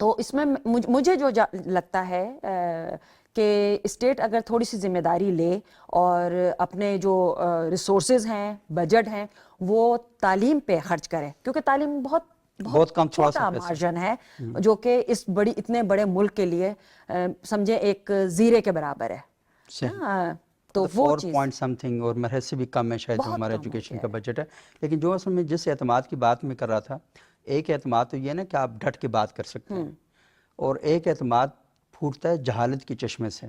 تو اس میں مجھے جو لگتا ہے کہ اسٹیٹ اگر تھوڑی سی ذمہ داری لے اور اپنے جو ریسورسز ہیں، بجٹ ہیں، وہ تعلیم پہ خرچ کرے، کیونکہ تعلیم بہت کم تھوڑا سا چھوٹا پیسہ مارجن ہے جو کہ اس اتنے بڑے ملک کے لیے سمجھے ایک زیرے کے برابر ہے. صحیح. تو وہ فور چیز پوائنٹ سم تھنگ اور مرحلے سے بھی کم ہے شاید جو بہت ہمارا کم ہو ایجوکیشن گیا کا ہے. بجٹ ہے. لیکن جو اصل میں جس اعتماد کی بات میں کر رہا تھا، ایک اعتماد تو یہ ہے نا کہ آپ ڈٹ کے بات کر سکتے ہیں، اور ایک اعتماد پھوٹتا ہے جہالت کے چشمے سے،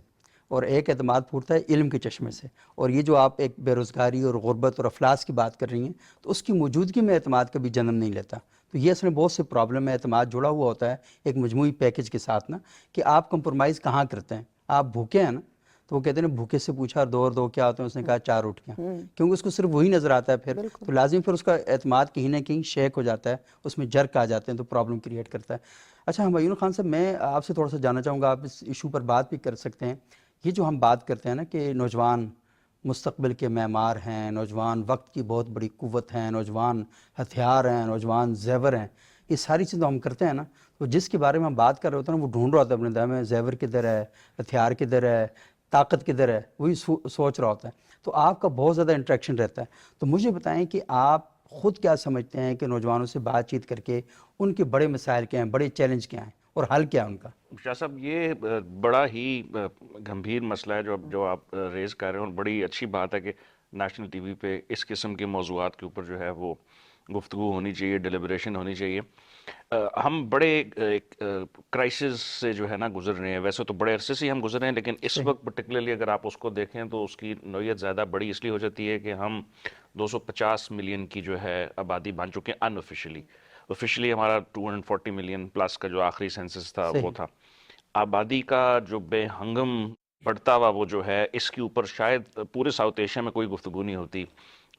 اور ایک اعتماد پھوٹتا ہے علم کے چشمے سے. اور یہ جو آپ ایک بے روزگاری اور غربت اور افلاس کی بات کر رہی ہیں، تو اس کی موجودگی میں اعتماد کبھی جنم نہیں لیتا. تو یہ اصل میں بہت سے پرابلم ہے. اعتماد جڑا ہوا ہوتا ہے ایک مجموعی پیکج کے ساتھ نا، کہ آپ کمپرومائز کہاں کرتے ہیں. آپ بھوکے ہیں نا، تو وہ کہتے ہیں بھوکے سے پوچھا 2 اور 2 کیا ہوتے ہیں، اس نے کہا 4 روٹیاں، کیونکہ اس کو صرف وہی نظر آتا ہے پھر. بالکل. تو لازم پھر اس کا اعتماد کہیں نہ کہیں شیک ہو جاتا ہے، اس میں جرک آ جاتے ہیں، تو پرابلم کریٹ کرتا ہے. اچھا ہمایون خان صاحب، میں آپ سے تھوڑا سا جاننا چاہوں گا، آپ اس ایشو پر بات بھی کر سکتے ہیں. یہ جو ہم بات کرتے ہیں نا کہ نوجوان مستقبل کے معمار ہیں، نوجوان وقت کی بہت بڑی قوت ہیں، نوجوان ہتھیار ہیں، نوجوان زیور ہیں، یہ ساری چیزیں ہم کرتے ہیں نا، تو جس کے بارے میں ہم بات کر رہے ہوتے ہیں نا، وہ ڈھونڈ رہا ہوتا ہے اپنے دل میں زیور کدھر ہے، ہتھیار کدھر ہے، طاقت کدھر ہے، وہی سوچ رہا ہوتا ہے. تو آپ کا بہت زیادہ انٹریکشن رہتا ہے. تو مجھے بتائیں کہ آپ خود کیا سمجھتے ہیں کہ نوجوانوں سے بات چیت کر کے ان کے بڑے مسائل کیا ہیں، بڑے چیلنج کیا ہیں، اور حل کیا ہے ان کا؟ شاہ صاحب، یہ بڑا ہی گمبھیر مسئلہ ہے جو آپ ریز کر رہے ہیں، اور بڑی اچھی بات ہے کہ نیشنل ٹی وی پہ اس قسم کے موضوعات کے اوپر جو ہے وہ گفتگو ہونی چاہیے، ڈیلیبریشن ہونی چاہیے. ہم بڑے ایک کرائسس سے جو ہے نا گزر رہے ہیں. ویسے تو بڑے عرصے سے ہی ہم گزر رہے ہیں، لیکن اس وقت پرٹیکولرلی اگر آپ اس کو دیکھیں تو اس کی نوعیت زیادہ بڑی اس لیے ہو جاتی ہے کہ ہم 250 ملین کی جو ہے آبادی بن چکے ہیں ان آفیشلی. آفیشلی ہمارا 240 ملین پلس کا جو آخری سینسس تھا وہ تھا. آبادی کا جو بے ہنگم بڑھتا ہوا وہ جو ہے، اس کے اوپر شاید پورے ساؤتھ ایشیا میں کوئی گفتگو نہیں ہوتی.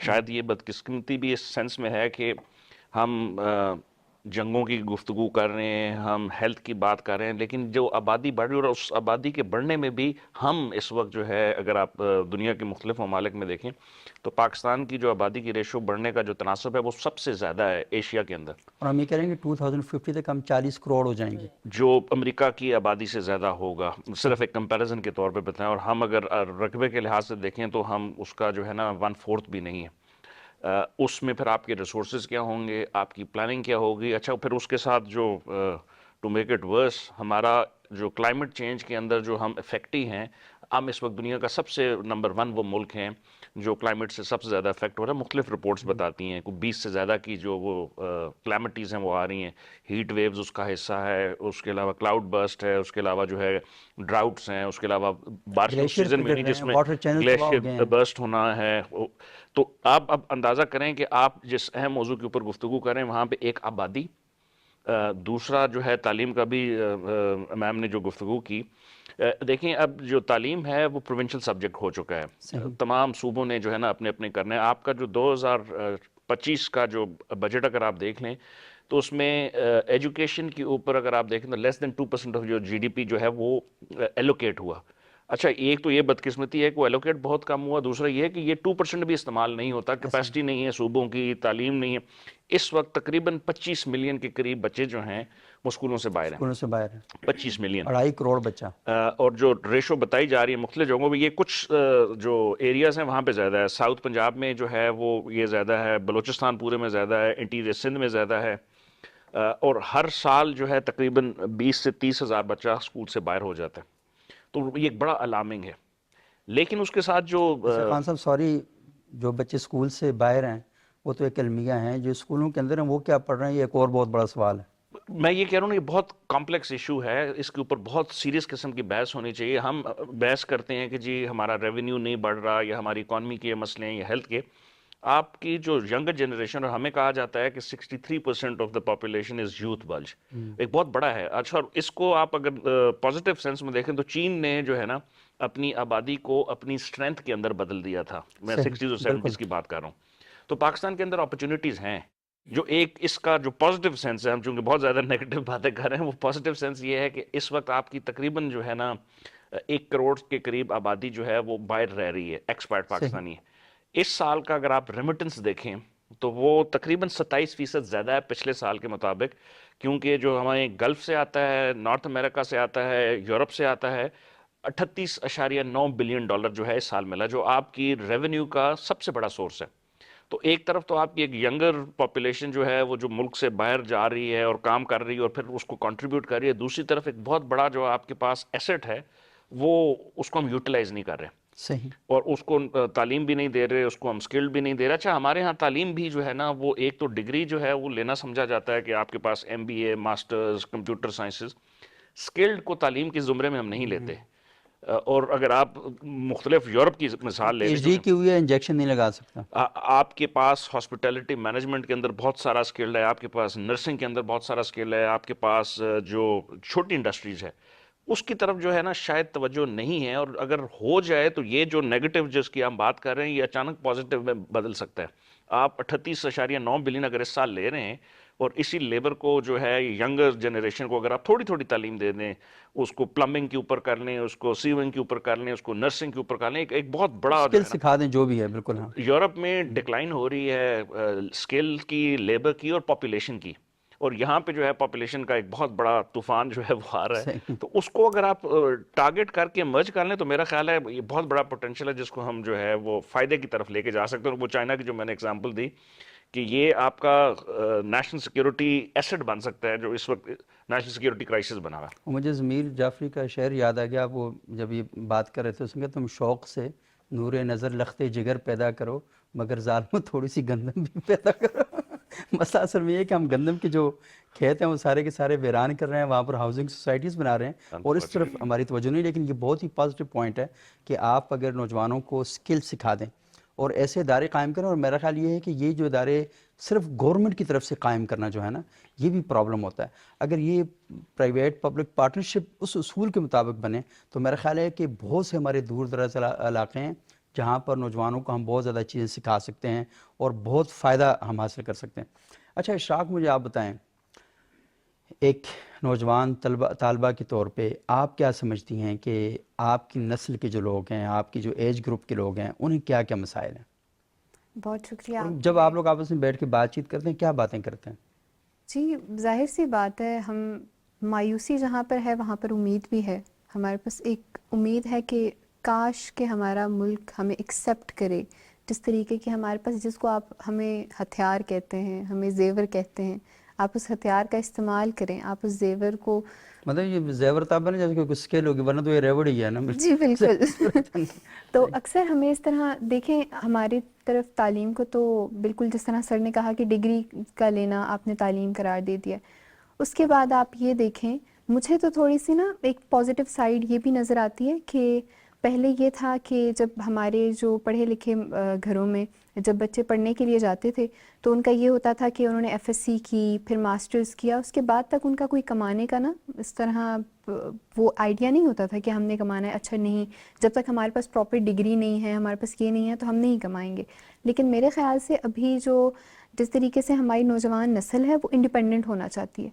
شاید یہ بدقسمتی بھی اس سینس میں ہے کہ ہم جنگوں کی گفتگو کر رہے ہیں، ہم ہیلتھ کی بات کر رہے ہیں، لیکن جو آبادی بڑھ رہی ہے، اور اس آبادی کے بڑھنے میں بھی ہم اس وقت جو ہے، اگر آپ دنیا کے مختلف ممالک میں دیکھیں تو پاکستان کی جو آبادی کی ریشو بڑھنے کا جو تناسب ہے وہ سب سے زیادہ ہے ایشیا کے اندر. اور ہم یہ کہیں گے 2050 تک ہم 40 کروڑ ہو جائیں گے، جو امریکہ کی آبادی سے زیادہ ہوگا. صرف ایک کمپیریزن کے طور پہ بتائیں، اور ہم اگر رقبے کے لحاظ سے دیکھیں تو ہم اس کا جو ہے نا 1/4 بھی نہیں ہے. اس میں پھر آپ کے ریسورسز کیا ہوں گے، آپ کی پلاننگ کیا ہوگی. اچھا، پھر اس کے ساتھ جو ٹو میک اٹ ورس، ہمارا جو کلائمیٹ چینج کے اندر جو ہم افیکٹی ہیں. ہم اس وقت دنیا کا سب سے نمبر 1 وہ ملک ہیں جو کلائمیٹ سے سب سے زیادہ افیکٹ ہو رہا ہے. مختلف رپورٹس بتاتی ہیں کوئی 20 سے زیادہ کی جو وہ کلیمٹیز ہیں وہ آ رہی ہیں. ہیٹ ویوز اس کا حصہ ہے، اس کے علاوہ کلاؤڈ برسٹ ہے، اس کے علاوہ جو ہے ڈراؤٹس ہیں، اس کے علاوہ بارشیں اس گلیشیئر سیزن میں پگھل نہیں رہے جس ہیں، میں واٹر چینل تباہ ہو گئے گلیشیئر ہیں. برسٹ ہونا ہے. تو آپ اب اندازہ کریں کہ آپ جس اہم موضوع کے اوپر گفتگو کریں وہاں پہ ایک آبادی، دوسرا جو ہے تعلیم کا بھی میم نے جو گفتگو کی. دیکھیں، اب جو تعلیم ہے وہ پروونشل سبجیکٹ ہو چکا ہے. صحیح. تمام صوبوں نے جو ہے نا اپنے اپنے کرنے. آپ کا جو 2025 کا جو بجٹ اگر آپ دیکھ لیں تو اس میں ایجوکیشن کے اوپر اگر آپ دیکھیں تو لیس دین 2% آف جو GDP جو ہے وہ ایلوکیٹ ہوا. اچھا، ایک تو یہ بدقسمتی ہے کہ وہ ایلوکیٹ بہت کم ہوا. دوسرا یہ ہے کہ یہ 2% بھی استعمال نہیں ہوتا. کیپیسٹی نہیں ہے صوبوں کی، تعلیم نہیں ہے. اس وقت تقریباً 25 ملین کے قریب بچے جو ہیں وہ اسکولوں سے باہر ہیں. اسکولوں سے باہر ہے 25 ملین. 2.5 کروڑ بچہ. اور جو ریشو بتائی جا رہی ہے مختلف جگہوں پہ، یہ کچھ جو ایریاز ہیں وہاں پہ زیادہ ہے. ساؤتھ پنجاب میں جو ہے وہ یہ زیادہ ہے، بلوچستان پورے میں زیادہ ہے، انٹیریئر سندھ میں زیادہ ہے. اور ہر سال جو ہے تقریباً 20 سے 30 ہزار بچہ اسکول سے باہر ہو جاتا ہے. تو یہ ایک بڑا الارمنگ ہے. لیکن اس کے ساتھ جو اچھا خان صاحب، سوری، جو بچے اسکول سے باہر ہیں وہ تو ایک المیہ ہیں، جو اسکولوں کے اندر ہیں وہ کیا پڑھ رہے ہیں، یہ ایک اور بہت بڑا سوال ہے. میں یہ کہہ رہا ہوں، یہ بہت کمپلیکس ایشو ہے. اس کے اوپر بہت سیریس قسم کی بحث ہونی چاہیے. ہم بحث کرتے ہیں کہ جی ہمارا ریونیو نہیں بڑھ رہا، یا ہماری اکانومی کے مسئلے ہیں، یا ہیلتھ کے. آپ کی جو ینگر جنریشن، اور ہمیں کہا جاتا ہے کہ 63% of the population is youth bilge, ایک بہت بڑا ہے. اچھا، اس کو آپ اگر پازیٹیو سینس میں دیکھیں تو چین نے جو ہے نا اپنی آبادی کو اپنی اسٹرینتھ کے اندر بدل دیا تھا. میں 60s اور 70s کی بات کر رہا ہوں. تو پاکستان کے اندر اپرچونیٹیز ہیں. جو ایک اس کا جو پازیٹیو سینس ہے، ہم چونکہ بہت زیادہ نیگیٹو باتیں کر رہے ہیں، وہ پازیٹیو سینس یہ ہے کہ اس وقت آپ کی تقریباً جو ہے نا 1 کروڑ کے قریب آبادی جو ہے وہ باہر رہ رہی ہے، ایکسپائر پاکستانی ہے. اس سال کا اگر آپ ریمیٹنس دیکھیں تو وہ تقریباً 27% زیادہ ہے پچھلے سال کے مطابق کیونکہ جو ہمیں گلف سے آتا ہے، نارتھ امریکہ سے آتا ہے، یورپ سے آتا ہے، 38.9 بلین ڈالر جو ہے اس سال ملا، جو آپ کی ریونیو کا سب سے بڑا سورس ہے۔ تو ایک طرف تو آپ کی ایک ینگر پاپولیشن جو ہے وہ جو ملک سے باہر جا رہی ہے اور کام کر رہی ہے اور پھر اس کو کنٹریبیوٹ کر رہی ہے، دوسری طرف ایک بہت بڑا جو آپ کے پاس ایسٹ ہے وہ اس کو ہم یوٹیلائز نہیں کر رہے، صحیح۔ اور اس کو تعلیم بھی نہیں دے رہے، اس کو ہم سکلڈ بھی نہیں دے رہے۔ اچھا، ہمارے ہاں تعلیم بھی جو ہے نا، وہ ایک تو ڈگری جو ہے وہ لینا سمجھا جاتا ہے کہ آپ کے پاس MBA، masters, computer sciences, skilled کو تعلیم کے زمرے میں ہم نہیں لیتے۔ اور اگر آپ مختلف یورپ کی مثال لے لیں، PhD کی ہوئی ہے، انجیکشن نہیں لگا سکتا۔ آپ کے پاس ہاسپٹیلٹی مینجمنٹ کے اندر بہت سارا سکل ہے، آپ کے پاس نرسنگ کے اندر بہت سارا سکل ہے، آپ کے پاس جو چھوٹی انڈسٹریز ہے اس کی طرف جو ہے نا شاید توجہ نہیں ہے، اور اگر ہو جائے تو یہ جو نیگیٹو جس کی ہم بات کر رہے ہیں یہ اچانک پازیٹیو میں بدل سکتا ہے۔ آپ 38.9 بلین اگر اس سال لے رہے ہیں اور اسی لیبر کو جو ہے ینگر جنریشن کو اگر آپ تھوڑی تھوڑی تعلیم دے دیں، اس کو پلمبنگ کے اوپر کر لیں، اس کو سیونگ کے اوپر کر لیں، اس کو نرسنگ کے اوپر کر لیں، ایک بہت بڑا جو اسکل ہے نا سکھا دیں جو بھی ہے، بالکل ہاں۔ یورپ میں ڈکلائن ہو رہی ہے اسکل کی، لیبر کی اور پاپولیشن کی، اور یہاں پہ جو ہے پاپولیشن کا ایک بہت بڑا طوفان جو ہے وہ آ رہا ہے۔ صحیح۔ تو اس کو اگر آپ ٹارگٹ کر کے مرج کر لیں تو میرا خیال ہے یہ بہت بڑا پوٹینشیل ہے جس کو ہم جو ہے وہ فائدے کی طرف لے کے جا سکتے ہیں۔ اور وہ چائنا کی جو میں نے اگزامپل دی کہ یہ آپ کا نیشنل سیکیورٹی ایسٹ بن سکتا ہے، جو اس وقت نیشنل سیکیورٹی کرائسس بنا ہوا ہے۔ مجھے ضمیر جعفری کا شعر یاد آ گیا، وہ جب یہ بات کر رہے تھے، اس میں کہ تم شوق سے نور نظر لخت جگر پیدا کرو، مگر ظالموں تھوڑی سی گندم بھی پیدا کرو۔ مسئلہ اصل میں یہ ہے کہ ہم گندم کے جو کھیت ہیں وہ سارے کے سارے ویران کر رہے ہیں، وہاں پر ہاؤسنگ سوسائٹیز بنا رہے ہیں، اور اس طرف ہماری توجہ نہیں۔ لیکن یہ بہت ہی پازیٹیو پوائنٹ ہے کہ آپ اگر نوجوانوں کو سکل سکھا دیں اور ایسے ادارے قائم کریں، اور میرا خیال یہ ہے کہ یہ جو ادارے صرف گورنمنٹ کی طرف سے قائم کرنا جو ہے نا، یہ بھی پرابلم ہوتا ہے۔ اگر یہ پرائیویٹ پبلک پارٹنرشپ اس اصول کے مطابق بنے تو میرا خیال ہے کہ بہت سے ہمارے دور دراز علاقے ہیں جہاں پر نوجوانوں کو ہم بہت زیادہ چیزیں سکھا سکتے ہیں اور بہت فائدہ ہم حاصل کر سکتے ہیں۔ اچھا اشراق، مجھے آپ بتائیں، ایک نوجوان طالبہ کے طور پہ آپ کیا سمجھتی ہیں کہ آپ کی نسل کے جو لوگ ہیں، آپ کی جو ایج گروپ کے لوگ ہیں، انہیں کیا کیا مسائل ہیں؟ بہت شکریہ اور آپ جب آپ لوگ آپس میں بیٹھ کے بات چیت کرتے ہیں کیا باتیں کرتے ہیں؟ جی ظاہر سی بات ہے، ہم مایوسی جہاں پر ہے وہاں پر امید بھی ہے۔ ہمارے پاس ایک امید ہے کہ کاش کہ ہمارا ملک ہمیں ایکسیپٹ کرے جس طریقے کی ہمارے پاس، جس کو آپ ہمیں ہتھیار کہتے ہیں، ہمیں زیور کہتے ہیں، آپ اس ہتھیار کا استعمال کریں، آپ اس زیور کو مطلب یہ زیور طاب ہے نا، جیسے کوئی اسکیل ہوگی، ورنہ تو یہ ریوڑ ہی ہے نا۔ جی بالکل۔ تو اکثر ہمیں اس طرح دیکھیں، ہماری طرف تعلیم کو تو بالکل جس طرح سر نے کہا کہ ڈگری کا لینا آپ نے تعلیم قرار دے دیا، اس کے بعد آپ یہ دیکھیں، مجھے تو تھوڑی سی نا ایک پازیٹیو سائیڈ یہ بھی نظر آتی ہے کہ پہلے یہ تھا کہ جب ہمارے جو پڑھے لکھے گھروں میں جب بچے پڑھنے کے لیے جاتے تھے تو ان کا یہ ہوتا تھا کہ انہوں نے FSC کی، پھر ماسٹرز کیا، اس کے بعد تک ان کا کوئی کمانے کا نا اس طرح وہ آئیڈیا نہیں ہوتا تھا کہ ہم نے کمانا ہے۔ اچھا نہیں، جب تک ہمارے پاس پراپر ڈگری نہیں ہے، ہمارے پاس یہ نہیں ہے تو ہم نہیں کمائیں گے۔ لیکن میرے خیال سے ابھی جو جس طریقے سے ہماری نوجوان نسل ہے وہ انڈیپینڈنٹ ہونا چاہتی ہے،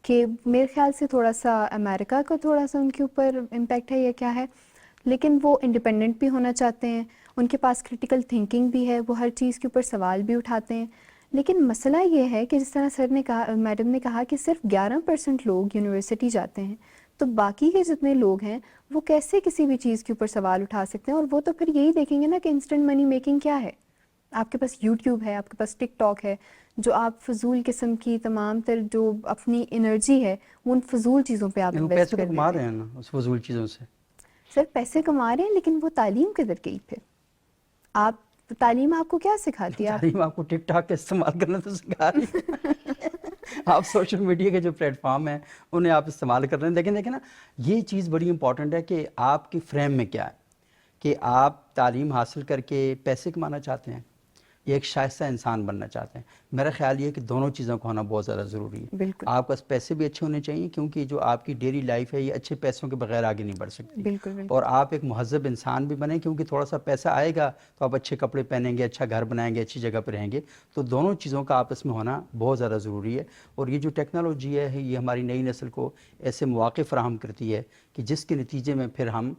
کہ میرے خیال سے تھوڑا سا امریکہ کا تھوڑا سا ان کے اوپر امپیکٹ ہے یا کیا ہے، لیکن وہ انڈیپینڈنٹ بھی ہونا چاہتے ہیں، ان کے پاس کریٹیکل تھنکنگ بھی ہے، وہ ہر چیز کے اوپر سوال بھی اٹھاتے ہیں۔ لیکن مسئلہ یہ ہے کہ جس طرح سر نے کہا، میڈم نے کہا کہ صرف 11% لوگ یونیورسٹی جاتے ہیں، تو باقی کے جتنے لوگ ہیں وہ کیسے کسی بھی چیز کے اوپر سوال اٹھا سکتے ہیں؟ اور وہ تو پھر یہی دیکھیں گے نا کہ انسٹنٹ منی میکنگ کیا ہے۔ آپ کے پاس یوٹیوب ہے، آپ کے پاس ٹک ٹاک ہے، جو آپ فضول قسم کی تمام تر جو اپنی انرجی ہے وہ ان فضول چیزوں پہ آپ وہ انویسٹ پیسے کر تو کما دیتے رہے ہیں۔ ہیں نا اس فضول چیزوں سے۔ سر پیسے کما رہے ہیں لیکن وہ تعلیم کدھر گئی؟ پھر آپ تعلیم آپ کو کیا سکھاتی ہے؟ تعلیم آپ کو ٹک ٹاک کا استعمال کرنا تو سکھا رہی ہے۔ آپ سوشل میڈیا کے جو پلیٹ فارم ہیں انہیں آپ استعمال کر رہے ہیں۔ دیکھیں نا، یہ چیز بڑی امپورٹنٹ ہے کہ آپ کی فریم میں کیا ہے، کہ آپ تعلیم حاصل کر کے پیسے کمانا چاہتے ہیں یا ایک شائستہ انسان بننا چاہتے ہیں۔ میرا خیال یہ ہے کہ دونوں چیزوں کو ہونا بہت زیادہ ضروری ہے۔ بالکل آپ کے پاس پیسے بھی اچھے ہونے چاہیے، کیونکہ جو آپ کی ڈیلی لائف ہے یہ اچھے پیسوں کے بغیر آگے نہیں بڑھ سکتی۔ بالکل بالکل اور آپ ایک مہذب انسان بھی بنیں، کیونکہ تھوڑا سا پیسہ آئے گا تو آپ اچھے کپڑے پہنیں گے، اچھا گھر بنائیں گے، اچھی جگہ پہ رہیں گے۔ تو دونوں چیزوں کا آپس میں ہونا بہت زیادہ ضروری ہے۔ اور یہ جو ٹیکنالوجی ہے یہ ہماری نئی نسل کو ایسے مواقع فراہم کرتی ہے کہ جس کے نتیجے میں پھر ہم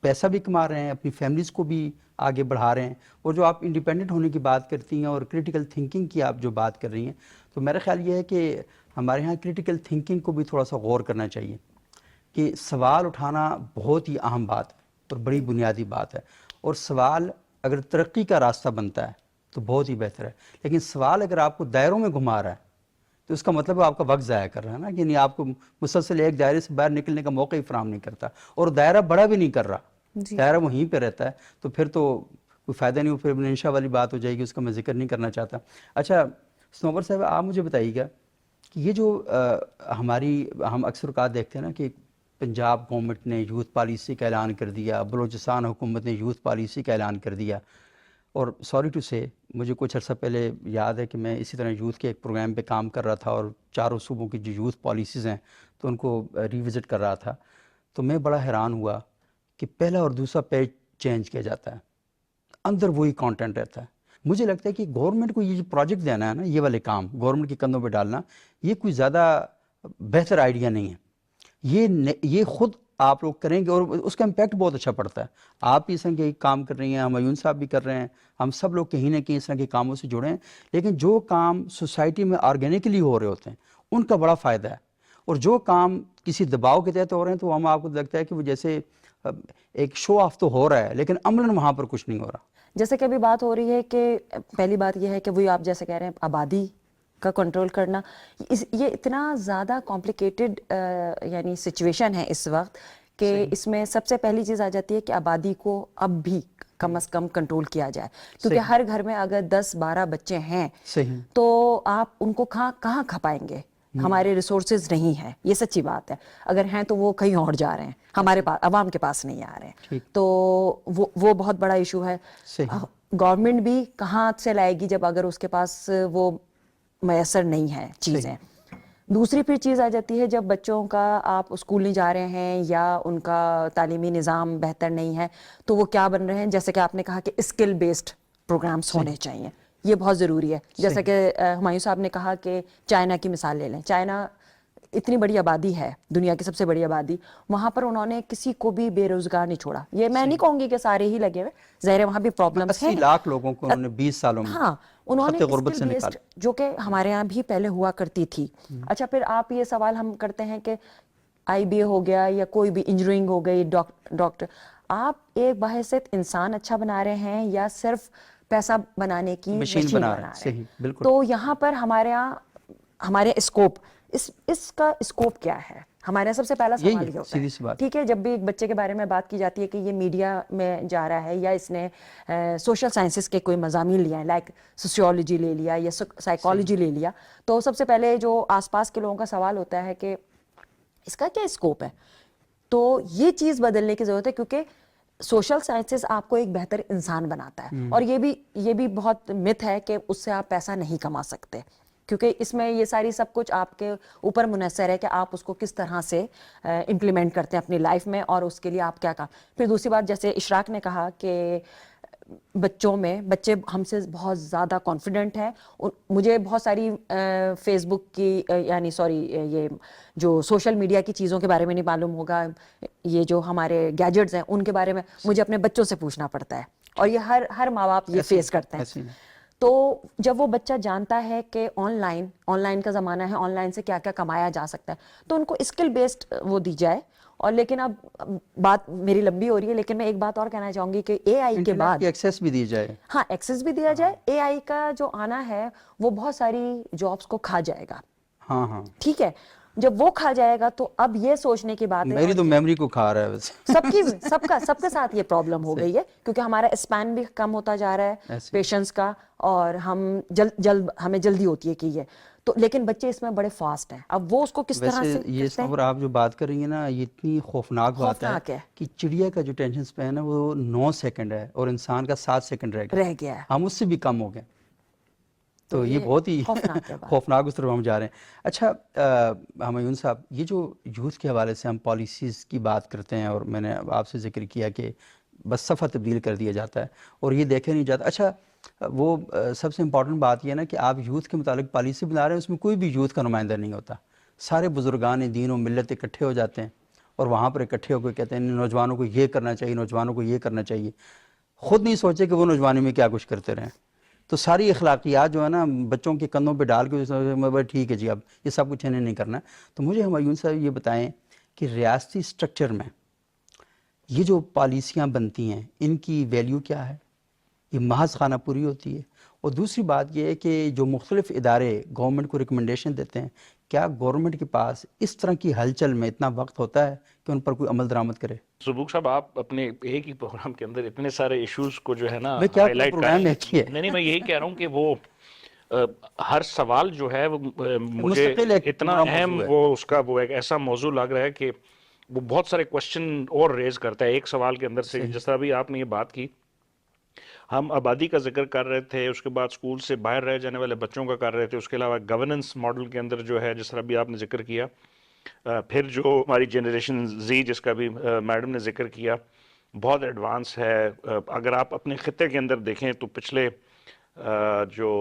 پیسہ بھی کما رہے ہیں, اپنی فیملیز کو بھی آگے بڑھا رہے ہیں. اور جو آپ انڈیپینڈنٹ ہونے کی بات کرتی ہیں اور کریٹیکل تھنکنگ کی آپ جو بات کر رہی ہیں, تو میرا خیال یہ ہے کہ ہمارے ہاں کریٹیکل تھنکنگ کو بھی تھوڑا سا غور کرنا چاہیے کہ سوال اٹھانا بہت ہی اہم بات ہے اور بڑی بنیادی بات ہے. اور سوال اگر ترقی کا راستہ بنتا ہے تو بہت ہی بہتر ہے, لیکن سوال اگر آپ کو دائروں میں گھما رہا ہے تو اس کا مطلب ہے آپ کا وقت ضائع کر رہا ہے نا, یعنی آپ کو مسلسل ایک دائرے سے باہر نکلنے کا موقع ہی فراہم نہیں کرتا, اور دائرہ بڑا بھی نہیں کر رہا, دائرہ وہیں پہ رہتا ہے, تو پھر تو کوئی فائدہ نہیں. پھر منشا والی بات ہو جائے گی, اس کا میں ذکر نہیں کرنا چاہتا. اچھا سنوبر صاحب, آپ مجھے بتائیے گا کہ یہ جو ہم اکثر اوقات دیکھتے ہیں نا کہ پنجاب گورنمنٹ نے یوتھ پالیسی کا اعلان کر دیا, بلوچستان حکومت نے یوتھ پالیسی کا اعلان کر دیا, اور سوری ٹو سے مجھے کچھ عرصہ پہلے یاد ہے کہ میں اسی طرح یوتھ کے ایک پروگرام پہ کام کر رہا تھا اور چاروں صوبوں کی جو یوتھ پالیسیز ہیں تو ان کو ریوزٹ کر رہا تھا. تو میں بڑا حیران ہوا کہ پہلا اور دوسرا پیج چینج کیا جاتا ہے, اندر وہی کانٹینٹ رہتا ہے. مجھے لگتا ہے کہ گورنمنٹ کو یہ جو پروجیکٹ دینا ہے نا, یہ والے کام گورنمنٹ کے کندھوں پہ ڈالنا, یہ کوئی زیادہ بہتر آئیڈیا نہیں ہے. یہ خود آپ لوگ کریں گے اور اس کا امپیکٹ بہت اچھا پڑتا ہے. آپ بھی اس طرح کے کام کر رہی ہیں, ہمایون صاحب بھی کر رہے ہیں, ہم سب لوگ کہیں نہ کہیں اس طرح کے کاموں سے جڑے ہیں, لیکن جو کام سوسائٹی میں آرگینکلی ہو رہے ہوتے ہیں ان کا بڑا فائدہ ہے, اور جو کام کسی دباؤ کے تحت ہو رہے ہیں تو ہم آپ کو لگتا ہے کہ وہ جیسے ایک شو آف تو ہو رہا ہے لیکن عملاً وہاں پر کچھ نہیں ہو رہا. جیسے کہ ابھی بات ہو رہی ہے کہ پہلی بات یہ ہے کہ وہی آپ جیسے کہہ رہے ہیں آبادی کا کنٹرول کرنا, یہ اتنا زیادہ کمپلیکیٹڈ یعنی سچویشن ہے اس وقت کہ اس میں سب سے پہلی چیز آ جاتی ہے کہ آبادی کو اب بھی کم از کم کنٹرول کیا جائے, کیونکہ ہر گھر میں اگر 10-12 بچے ہیں تو آپ ان کو کہاں کھپائیں گے. ہمارے ریسورسز نہیں ہیں, یہ سچی بات ہے. اگر ہیں تو وہ کہیں اور جا رہے ہیں, ہمارے پاس عوام کے پاس نہیں آ رہے ہیں, تو وہ بہت بڑا ایشو ہے. گورنمنٹ بھی کہاں سے لائے گی جب اگر اس کے پاس وہ میسر نہیں ہے چیزیں. دوسری پھر چیز آ جاتی ہے جب بچوں کا آپ اسکول نہیں جا رہے ہیں یا ان کا تعلیمی نظام بہتر نہیں ہے تو وہ کیا بن رہے ہیں, جیسے کہ آپ نے کہا کہ اسکل بیسڈ پروگرامز ہونے چاہیے, یہ بہت ضروری ہے. جیسا کہ ہمایوں صاحب نے کہا کہ چائنا کی مثال لے لیں, چائنا اتنی بڑی آبادی ہے, دنیا کی سب سے بڑی آبادی, وہاں پر انہوں نے کسی کو بھی بے روزگار نہیں چھوڑا. یہ میں نہیں کہوں گی کہ سارے ہی لگے ہوئے, ظاہر وہاں بھی پرابلمس ہیں. 80 لاکھ لوگوں کو انہوں نے 20 سالوں میں ہاں, انہوں نے غربت سے اسکل بیسڈ, جو کہ ہمارے یہاں بھی پہلے ہوا کرتی تھی. اچھا پھر آپ یہ سوال ہم کرتے ہیں کہ آئی بی اے ہو گیا یا کوئی بھی انجینئرنگ ہو گئی, ڈاکٹر, آپ ایک بحیثیت انسان اچھا بنا رہے ہیں یا صرف پیسہ بنانے کی مشین بنا رہے ہیں. تو یہاں پر ہمارے اسکوپ, اس کا اسکوپ کیا ہے, ہمارے سب سے پہلا سوال یہ ہوتا ہے. ٹھیک ہے, جب بھی ایک بچے کے بارے میں بات کی جاتی ہے کہ یہ میڈیا میں جا رہا ہے یا اس نے سوشل سائنسز کے کوئی مضامین لیا ہے, لائک سوشیولوجی لے لیا یا سائیکالوجی لے لیا, تو سب سے پہلے جو آس پاس کے لوگوں کا سوال ہوتا ہے کہ اس کا کیا اسکوپ ہے. تو یہ چیز بدلنے کی ضرورت ہے, کیونکہ سوشل سائنسز آپ کو ایک بہتر انسان بناتا ہے, اور یہ بھی بہت مت ہے کہ اس سے آپ پیسہ نہیں کما سکتے, کیونکہ اس میں یہ ساری سب کچھ آپ کے اوپر منحصر ہے کہ آپ اس کو کس طرح سے امپلیمنٹ کرتے ہیں اپنی لائف میں, اور اس کے لیے آپ کیا کام. پھر دوسری بات, جیسے اشراق نے کہا کہ بچے ہم سے بہت زیادہ کانفیڈنٹ ہیں. مجھے بہت ساری فیس بک کی یعنی یہ جو سوشل میڈیا کی چیزوں کے بارے میں نہیں معلوم ہوگا, یہ جو ہمارے گیجٹس ہیں ان کے بارے میں مجھے اپنے بچوں سے پوچھنا پڑتا ہے, اور یہ ہر ماں باپ یہ فیس کرتے ہیں. تو جب وہ بچہ جانتا ہے کہ آن لائن کا زمانہ ہے, آن لائن سے کیا کیا کمایا جا سکتا ہے, تو ان کو اسکل بیسڈ وہ دی جائے. اور لیکن اب بات میری لمبی ہو رہی ہے, لیکن میں ایک بات اور کہنا چاہوں گی کہ اے آئی کے بعد ایکسیس بھی دی جائے. ہاں, ایکسیس بھی دیا جائے. اے آئی کا جو آنا ہے وہ بہت ساری جابس کو کھا جائے گا. ہاں ٹھیک ہے, جب وہ کھا جائے گا تو اب یہ سوچنے کی بات ہے, میری تو میموری کو کھا رہا ہے ویسے. سب کے ساتھ یہ پرابلم ہو گئی ہے, کیونکہ ہمارا اسپین بھی کم ہوتا جا رہا ہے پیشنس کا, اور ہمیں جلدی ہوتی ہے کہ یہ تو, لیکن بچے اس میں بڑے فاسٹ ہیں. اب وہ اس کو کس طرح سے یہ خبر آپ جو بات کر رہی ہیں نا, یہ اتنی خوفناک بات ہے کہ چڑیا کا جو ٹینشن سپین ہے وہ 9 سیکنڈ ہے اور انسان کا 7 سیکنڈ رہ گیا ہے. ہم اس سے بھی کم ہو گئے, تو یہ بہت ہی خوفناک اس طرح ہم جا رہے ہیں. اچھا ہمایون صاحب, یہ جو یوتھ کے حوالے سے ہم پالیسیز کی بات کرتے ہیں, اور میں نے آپ سے ذکر کیا کہ بس صفحہ تبدیل کر دیا جاتا ہے اور یہ دیکھا نہیں جاتا. اچھا وہ سب سے امپورٹنٹ بات یہ ہے نا کہ آپ یوتھ کے متعلق پالیسی بنا رہے ہیں, اس میں کوئی بھی یوتھ کا نمائندہ نہیں ہوتا, سارے بزرگان دین و ملت اکٹھے ہو جاتے ہیں اور وہاں پر اکٹھے ہو کے کہتے ہیں نوجوانوں کو یہ کرنا چاہیے، نوجوانوں کو یہ کرنا چاہیے، خود نہیں سوچے کہ وہ نوجوانی میں کیا کچھ کرتے رہیں. تو ساری اخلاقیات جو ہے نا بچوں کے کندھوں پہ ڈال کے ٹھیک ہے جی اب یہ سب کچھ انہیں نہیں کرنا. تو مجھے ہمایون صاحب یہ بتائیں کہ ریاستی سٹرکچر میں یہ جو پالیسیاں بنتی ہیں ان کی ویلیو کیا ہے؟ یہ محض خانہ پوری ہوتی ہے؟ اور دوسری بات یہ ہے کہ جو مختلف ادارے گورنمنٹ کو ریکمنڈیشن دیتے ہیں، کیا گورنمنٹ کے پاس اس طرح کی ہلچل میں اتنا وقت ہوتا ہے کہ ان پر کوئی عمل درآمد کرے؟ سبوک صاحب، آپ اپنے ایک ہی پروگرام کے اندر اتنے سارے ایشوز کو جو ہے نا میں کیا ہائی لائٹ کر پروگرام رہے ایک ہی ہے. ہیں. نہیں، میں یہی کہہ رہا ہوں کہ وہ ہر سوال جو ہے وہ مجھے مستقل ایک اتنا پورا اہم موضوع ہے. وہ اس کا وہ ایک ایسا موضوع لگ رہا ہے کہ وہ بہت سارے کوشچن اور ریز کرتا ہے ایک سوال کے اندر سے. جس طرح بھی آپ نے یہ بات کی، ہم آبادی کا ذکر کر رہے تھے، اس کے بعد اسکول سے باہر رہ جانے والے بچوں کا کر رہے تھے، اس کے علاوہ گورننس ماڈل کے اندر جو ہے جس طرح بھی آپ نے ذکر کیا، پھر جو ہماری جنریشن زی جس کا بھی میڈم نے ذکر کیا بہت ایڈوانس ہے. اگر آپ اپنے خطے کے اندر دیکھیں تو پچھلے جو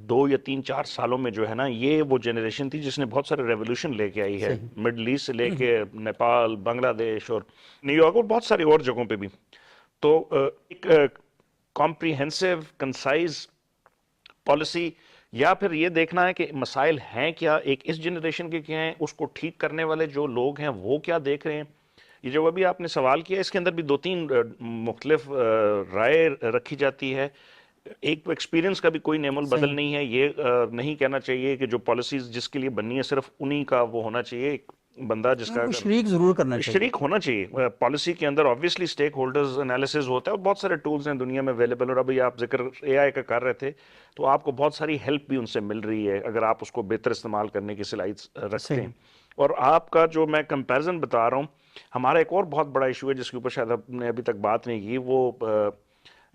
2 یا 3-4 سالوں میں جو ہے نا یہ وہ جنریشن تھی جس نے بہت سارے ریولوشن لے کے آئی ہے، مڈل ایسٹ سے لے کے نیپال، بنگلہ دیش اور نیو یارک اور بہت ساری اور جگہوں پہ بھی. تو ایک کمپریہنسو کنسائز پالیسی، یا پھر یہ دیکھنا ہے کہ مسائل ہیں کیا، ایک اس جنریشن کے کیا ہیں، اس کو ٹھیک کرنے والے جو لوگ ہیں وہ کیا دیکھ رہے ہیں. یہ جو ابھی آپ نے سوال کیا اس کے اندر بھی 2-3 مختلف رائے رکھی جاتی ہے. ایک تو ایکسپیرینس کا بھی کوئی نعم البدل نہیں ہے. یہ نہیں کہنا چاہیے کہ جو پالیسیز جس کے لیے بننی ہے صرف انہی کا وہ ہونا چاہیے. ایک بندہ جس کا شریک ضرور کرنا چاہیے، شریک ہونا چاہیے پالیسی کے اندر. آبویسلی اسٹیک ہولڈرز انالیسز ہوتا ہے اور بہت سارے ٹولز ہیں دنیا میں اویلیبل. اور ابھی آپ ذکر اے آئی کا کر رہے تھے تو آپ کو بہت ساری ہیلپ بھی ان سے مل رہی ہے اگر آپ اس کو بہتر استعمال کرنے کی صلاحیت رکھتے ہیں. اور آپ کا جو میں کمپیرزن بتا رہا ہوں، ہمارا ایک اور بہت بڑا ایشو ہے جس کے اوپر شاید آپ نے ابھی تک بات نہیں کی، وہ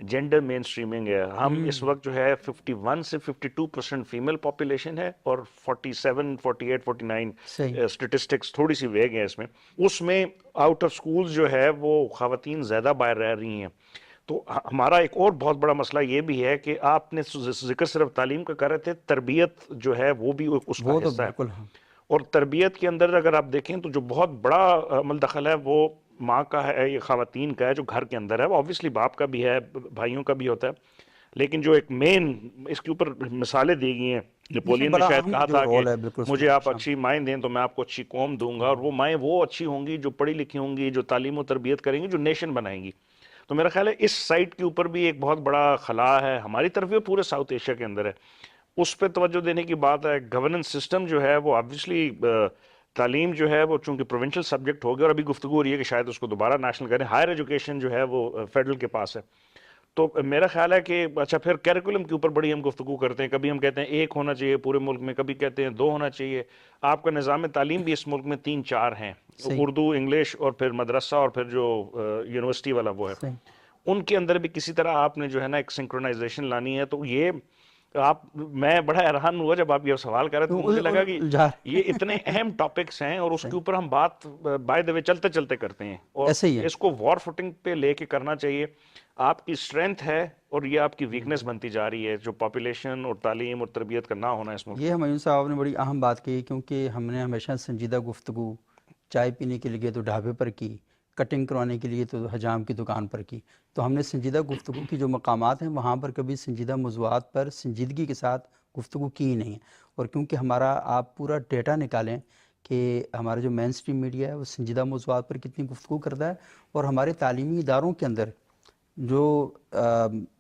جینڈر مین سٹریمنگ ہے. ہم اس وقت جو ہے 51 سے 52% فیمیل پاپولیشن ہے اور 47 48 49 اسٹیٹسٹکس تھوڑی سی ویگ ہیں اس میں. اس میں آؤٹ آف سکولز جو ہے وہ خواتین زیادہ باہر رہ رہی ہیں. تو ہمارا ایک اور بہت بڑا مسئلہ یہ بھی ہے کہ آپ نے ذکر صرف تعلیم کا کر رہے تھے، تربیت جو ہے وہ بھی اس کا حصہ ہے. اور تربیت کے اندر اگر آپ دیکھیں تو جو بہت بڑا عمل دخل ہے وہ ماں کا ہے، یہ خواتین کا ہے جو گھر کے اندر ہے. وہ آبویسلی باپ کا بھی ہے، بھائیوں کا بھی ہوتا ہے، لیکن جو ایک مین اس کے اوپر مثالیں دی گئی ہیں. نپولین نے شاید کہا تھا کہ مجھے آپ اچھی مائیں دیں تو میں آپ کو اچھی قوم دوں گا. اور وہ مائیں وہ اچھی ہوں گی جو پڑھی لکھی ہوں گی، جو تعلیم و تربیت کریں گی، جو نیشن بنائیں گی. تو میرا خیال ہے اس سائٹ کے اوپر بھی ایک بہت بڑا خلا ہے ہماری طرف بھی، پورے ساؤتھ ایشیا کے اندر ہے. اس پہ توجہ دینے کی بات ہے. گورننس سسٹم جو ہے وہ آبویسلی تعلیم جو ہے وہ چونکہ پروونشل سبجیکٹ ہو گیا، اور ابھی گفتگو ہو رہی ہے کہ شاید اس کو دوبارہ نیشنل کریں. ہائر ایجوکیشن جو ہے وہ فیڈرل کے پاس ہے. تو میرا خیال ہے کہ اچھا پھر کیریکولم کے اوپر بڑی ہم گفتگو کرتے ہیں. کبھی ہم کہتے ہیں 1 ہونا چاہیے پورے ملک میں، کبھی کہتے ہیں 2 ہونا چاہیے. آپ کا نظام تعلیم بھی اس ملک میں 3-4 ہیں، اردو، انگلش اور پھر مدرسہ اور پھر جو یونیورسٹی والا وہ ہے. ان کے اندر بھی کسی طرح آپ نے جو ہے نا ایک سنکرونائزیشن لانی ہے. تو یہ میں بڑا حیران ہوا جب آپ یہ سوال کر رہے تھے، مجھے لگا کہ یہ اتنے اہم ٹاپکس ہیں اور اس کے اوپر ہم بات بائی دا وے چلتے چلتے کرتے ہیں، اور اس کو وار فوٹنگ پہ لے کے کرنا چاہیے. آپ کی اسٹرینتھ ہے اور یہ آپ کی ویکنس بنتی جا رہی ہے جو پاپولیشن اور تعلیم اور تربیت کا نہ ہونا اس ملک. یہ ہمایون صاحب نے بڑی اہم بات کی، کیونکہ ہم نے ہمیشہ سنجیدہ گفتگو چائے پینے کے لیے تو ڈھابے پر کی، کٹنگ کروانے کے لیے تو حجام کی دکان پر کی. تو ہم نے سنجیدہ گفتگو کی جو مقامات ہیں وہاں پر کبھی سنجیدہ موضوعات پر سنجیدگی کے ساتھ گفتگو کی ہی نہیں. اور کیونکہ ہمارا آپ پورا ڈیٹا نکالیں کہ ہمارا جو مین سٹریم میڈیا ہے وہ سنجیدہ موضوعات پر کتنی گفتگو کرتا ہے، اور ہمارے تعلیمی اداروں کے اندر جو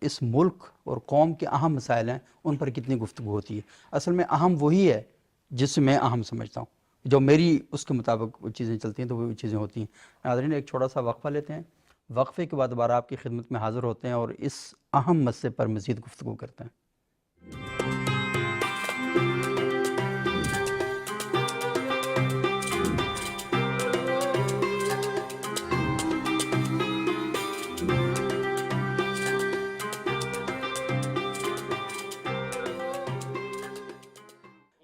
اس ملک اور قوم کے اہم مسائل ہیں ان پر کتنی گفتگو ہوتی ہے. اصل میں اہم وہی ہے جس میں اہم سمجھتا ہوں، جو میری اس کے مطابق وہ چیزیں چلتی ہیں تو وہ چیزیں ہوتی ہیں. ناظرین ایک چھوٹا سا وقفہ لیتے ہیں، وقفے کے بعد دوبارہ آپ کی خدمت میں حاضر ہوتے ہیں اور اس اہم مسئلے پر مزید گفتگو کرتے ہیں.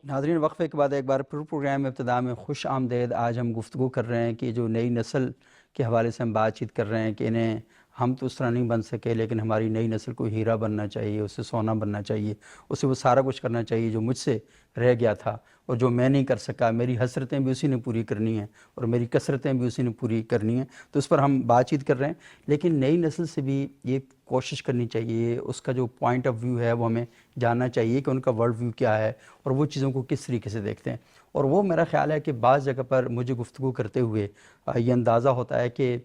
ناظرین وقفے کے بعد ایک بار پھر پروگرام ابتدا میں خوش آمدید. آج ہم گفتگو کر رہے ہیں کہ جو نئی نسل کے حوالے سے ہم بات چیت کر رہے ہیں کہ انہیں ہم تو اس طرح نہیں بن سکے، لیکن ہماری نئی نسل کو ہیرا بننا چاہیے، اسے سونا بننا چاہیے، اسے وہ سارا کچھ کرنا چاہیے جو مجھ سے رہ گیا تھا اور جو میں نہیں کر سکا، میری حسرتیں بھی اسی نے پوری کرنی ہیں اور میری کثرتیں بھی اسی نے پوری کرنی ہیں. تو اس پر ہم بات چیت کر رہے ہیں، لیکن نئی نسل سے بھی یہ کوشش کرنی چاہیے، اس کا جو پوائنٹ آف ویو ہے وہ ہمیں جاننا چاہیے کہ ان کا ورلڈ ویو کیا ہے اور وہ چیزوں کو کس طریقے سے دیکھتے ہیں. اور وہ میرا خیال ہے کہ بعض جگہ پر مجھے گفتگو کرتے ہوئے یہ اندازہ ہوتا ہے کہ